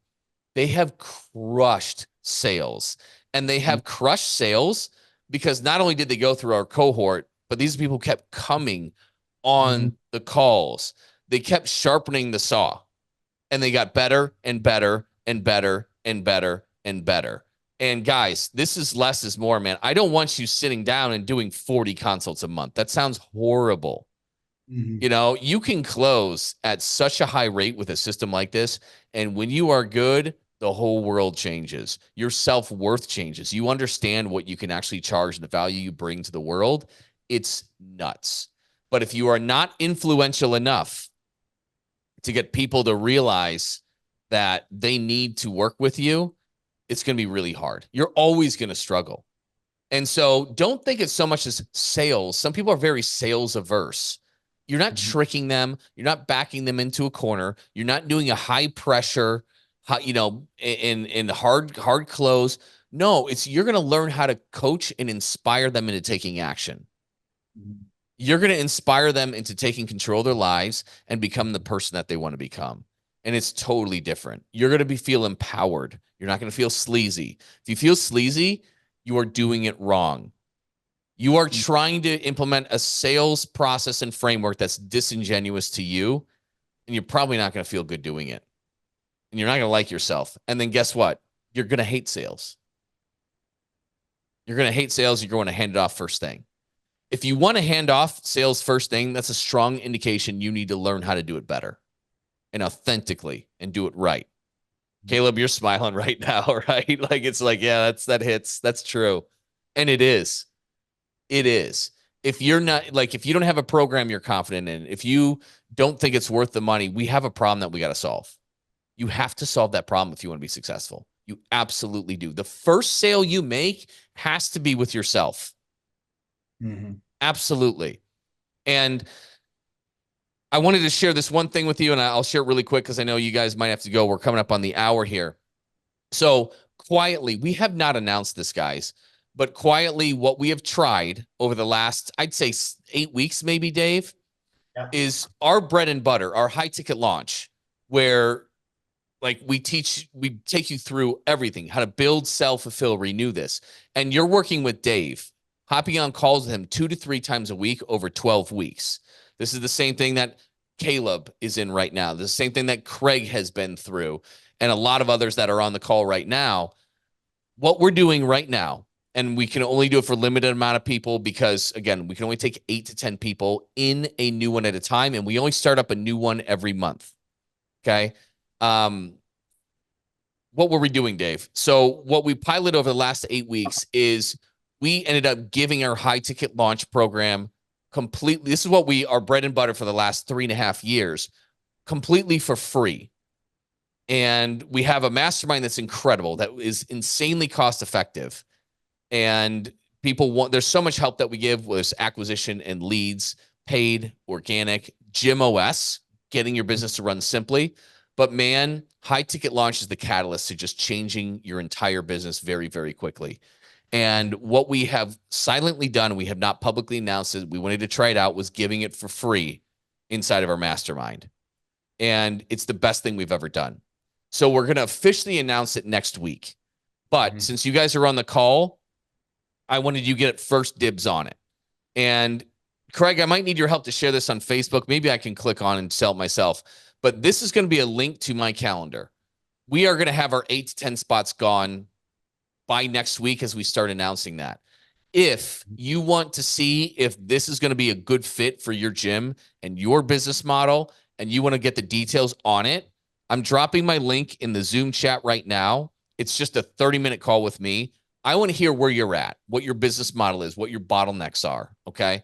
They have crushed sales, and they have crushed sales because not only did they go through our cohort, but these people kept coming on the calls. They kept sharpening the saw, and they got better and better and better and better and better. And guys, this is less is more, man. I don't want you sitting down and doing 40 consults a month. That sounds horrible. Mhm. You know, you can close at such a high rate with a system like this. And when you are good, the whole world changes. Your self-worth changes. You understand what you can actually charge and the value you bring to the world. It's nuts. But if you are not influential enough to get people to realize that they need to work with you, it's going to be really hard. You're always going to struggle. And so don't think it's so much as sales. Some people are very sales averse. You're not tricking them. You're not backing them into a corner. You're not doing a high pressure, in hard close. No, it's you're going to learn how to coach and inspire them into taking action. You're going to inspire them into taking control of their lives and become the person that they want to become. And it's totally different. You're going to feel empowered. You're not going to feel sleazy. If you feel sleazy, you are doing it wrong. You are trying to implement a sales process and framework that's disingenuous to you, and you're probably not going to feel good doing it. And you're not going to like yourself. And then guess what? You're going to hate sales. You're going to hate sales. You're going to hand it off first thing. If you want to hand off sales first thing, that's a strong indication you need to learn how to do it better and authentically and do it right. Caleb, you're smiling right now, right? Like, it's like, yeah, that hits. That's true. And it is. It is. If you're not like, if you don't have a program you're confident in, if you don't think it's worth the money, we have a problem that we got to solve. You have to solve that problem if you want to be successful. You absolutely do. The first sale you make has to be with yourself. Absolutely. And I wanted to share this one thing with you, and I'll share it really quick because I know you guys might have to go. We're coming up on the hour here. So quietly, we have not announced this, guys, but quietly, what we have tried over the last, I'd say 8 weeks, maybe, Dave, is our bread and butter, our high ticket launch, where like we take you through everything, how to build, sell, fulfill, renew this. And you're working with Dave, hopping on calls with him 2 to 3 times a week over 12 weeks. This is the same thing that Caleb is in right now. The same thing that Craig has been through, and a lot of others that are on the call right now. What we're doing right now, and we can only do it for a limited amount of people because, again, we can only take 8 to 10 people in a new one at a time, and we only start up a new one every month. Okay. What were we doing, Dave? So what we piloted over the last 8 weeks is we ended up giving our high ticket launch program completely. This is what our bread and butter for the last 3.5 years, completely for free. And we have a mastermind that's incredible, that is insanely cost effective. And there's so much help that we give with acquisition and leads, paid, organic, Gym OS, getting your business to run simply. But man, high ticket launch is the catalyst to just changing your entire business very, very quickly. And what we have silently done, we have not publicly announced it, we wanted to try it out, was giving it for free inside of our mastermind. And it's the best thing we've ever done. So we're going to officially announce it next week. But since you guys are on the call, I wanted you to get first dibs on it. And Craig, I might need your help to share this on Facebook. Maybe I can click on and sell it myself. But this is going to be a link to my calendar. We are going to have our 8 to 10 spots gone by next week as we start announcing that. If you want to see if this is going to be a good fit for your gym and your business model, and you want to get the details on it, I'm dropping my link in the Zoom chat right now. It's just a 30-minute call with me. I want to hear where you're at, what your business model is, what your bottlenecks are. Okay.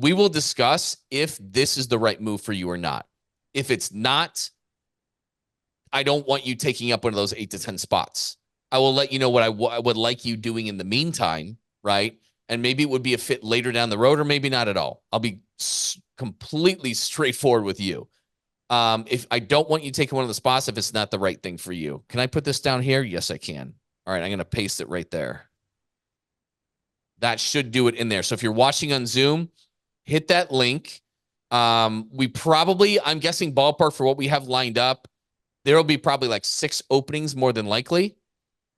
We will discuss if this is the right move for you or not. If it's not, I don't want you taking up one of those 8 to 10 spots. I will let you know what I would like you doing in the meantime, right? And maybe it would be a fit later down the road, or maybe not at all. I'll be completely straightforward with you. If I don't want you taking one of the spots, if it's not the right thing for you. Can I put this down here? Yes, I can. All right, I'm going to paste it right there. That should do it in there. So if you're watching on Zoom, hit that link. I'm guessing ballpark for what we have lined up, there'll be probably like 6 openings more than likely.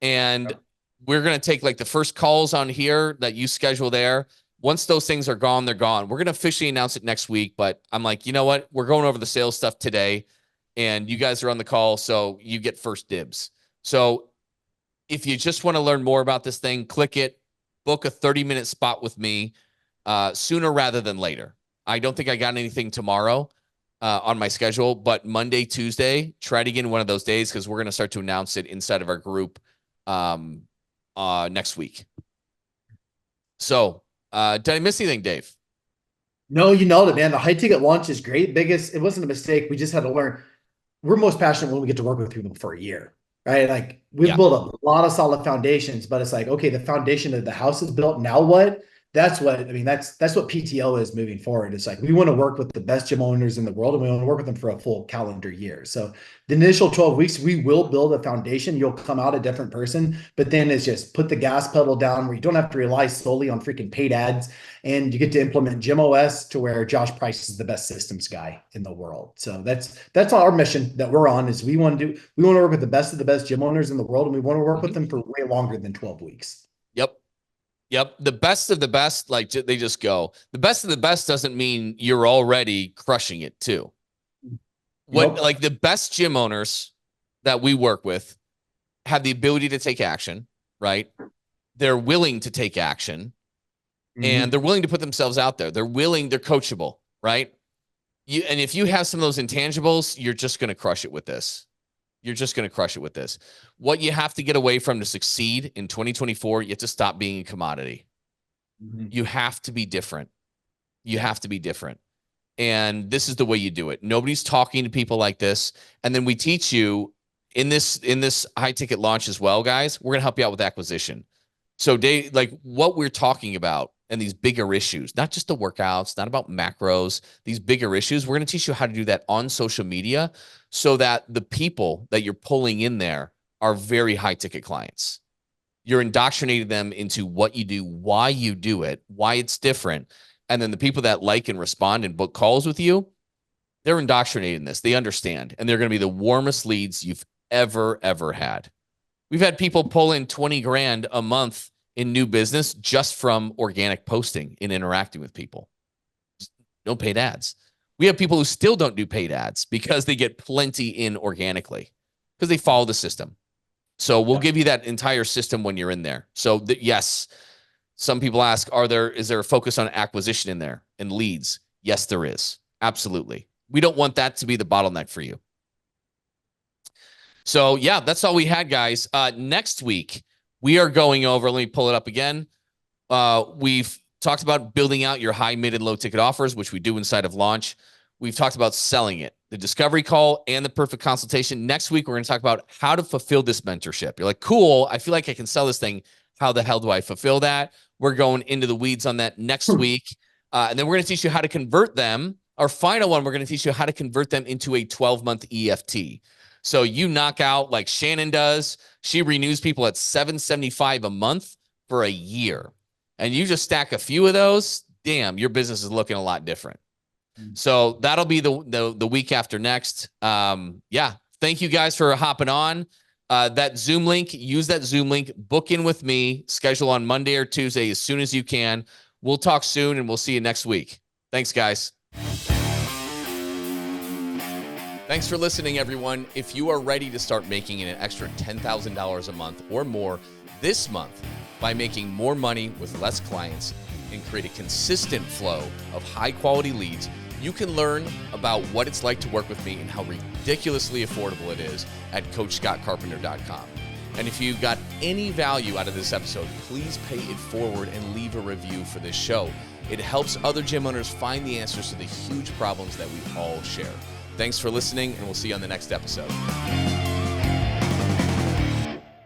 And we're going to take like the first calls on here that you schedule there. Once those things are gone, they're gone. We're going to officially announce it next week, but I'm like, you know what? We're going over the sales stuff today, and you guys are on the call, so you get first dibs. So if you just want to learn more about this thing, click it, book a 30-minute spot with me sooner rather than later. I don't think I got anything tomorrow on my schedule, but Monday, Tuesday, try to get in one of those days because we're going to start to announce it inside of our group next week. So did I miss anything, Dave? No, you nailed it, man. The high ticket launch is great. It wasn't a mistake. We just had to learn. We're most passionate when we get to work with people for a year, right? Like we've built up a lot of solid foundations, but it's like, okay, the foundation of the house is built. Now what? That's what PTO is moving forward. It's like we want to work with the best gym owners in the world, and we want to work with them for a full calendar year. So the initial 12 weeks, we will build a foundation. You'll come out a different person, but then it's just put the gas pedal down where you don't have to rely solely on freaking paid ads, and you get to implement Gym OS to where Josh Price is the best systems guy in the world. So that's our mission that we're on. Is we want to work with the best of the best gym owners in the world, and we want to work with them for way longer than 12 weeks. Yep. The best of the best, like they just go. The best of the best doesn't mean you're already crushing it too. Like the best gym owners that we work with have the ability to take action, right? They're willing to take action and they're willing to put themselves out there. They're coachable, right? And if you have some of those intangibles, you're just going to crush it with this. What you have to get away from to succeed in 2024, you have to stop being a commodity. You have to be different. And this is the way you do it. Nobody's talking to people like this. And then we teach you in this high ticket launch as well, guys. We're going to help you out with acquisition. So like what we're talking about and these bigger issues, not just the workouts, not about macros, these bigger issues, we're going to teach you how to do that on social media so that the people that you're pulling in there are very high ticket clients. You're indoctrinating them into what you do, why you do it, why it's different. And then the people that like and respond and book calls with you, they're indoctrinated in this. They understand. And they're going to be the warmest leads you've ever had. We've had people pull in 20 grand a month in new business just from organic posting and interacting with people. No paid ads. We have people who still don't do paid ads because they get plenty in organically because they follow the system. So we'll give you that entire system when you're in there. So yes, some people ask, is there a focus on acquisition in there and leads? Yes, there is. Absolutely. We don't want that to be the bottleneck for you. So yeah, that's all we had, guys. Next week, we are going over, let me pull it up again. We've talked about building out your high, mid, and low ticket offers, which we do inside of launch. We've talked about selling it, the discovery call and the perfect consultation. Next week, we're going to talk about how to fulfill this mentorship. You're like, cool, I feel like I can sell this thing. How the hell do I fulfill that? We're going into the weeds on that next week. And then we're going to teach you how to convert them. Our final one, we're going to teach you how to convert them into a 12-month EFT. So you knock out like Shannon does. She renews people at $775 a month for a year. And you just stack a few of those, damn, your business is looking a lot different. So that'll be the week after next. Yeah. Thank you guys for hopping on. That Zoom link, use that Zoom link, book in with me, schedule on Monday or Tuesday as soon as you can. We'll talk soon and we'll see you next week. Thanks, guys. Thanks for listening, everyone. If you are ready to start making an extra $10,000 a month or more this month by making more money with less clients and create a consistent flow of high-quality leads, you can learn about what it's like to work with me and how ridiculously affordable it is at CoachScottCarpenter.com. And if you got any value out of this episode, please pay it forward and leave a review for this show. It helps other gym owners find the answers to the huge problems that we all share. Thanks for listening, and we'll see you on the next episode.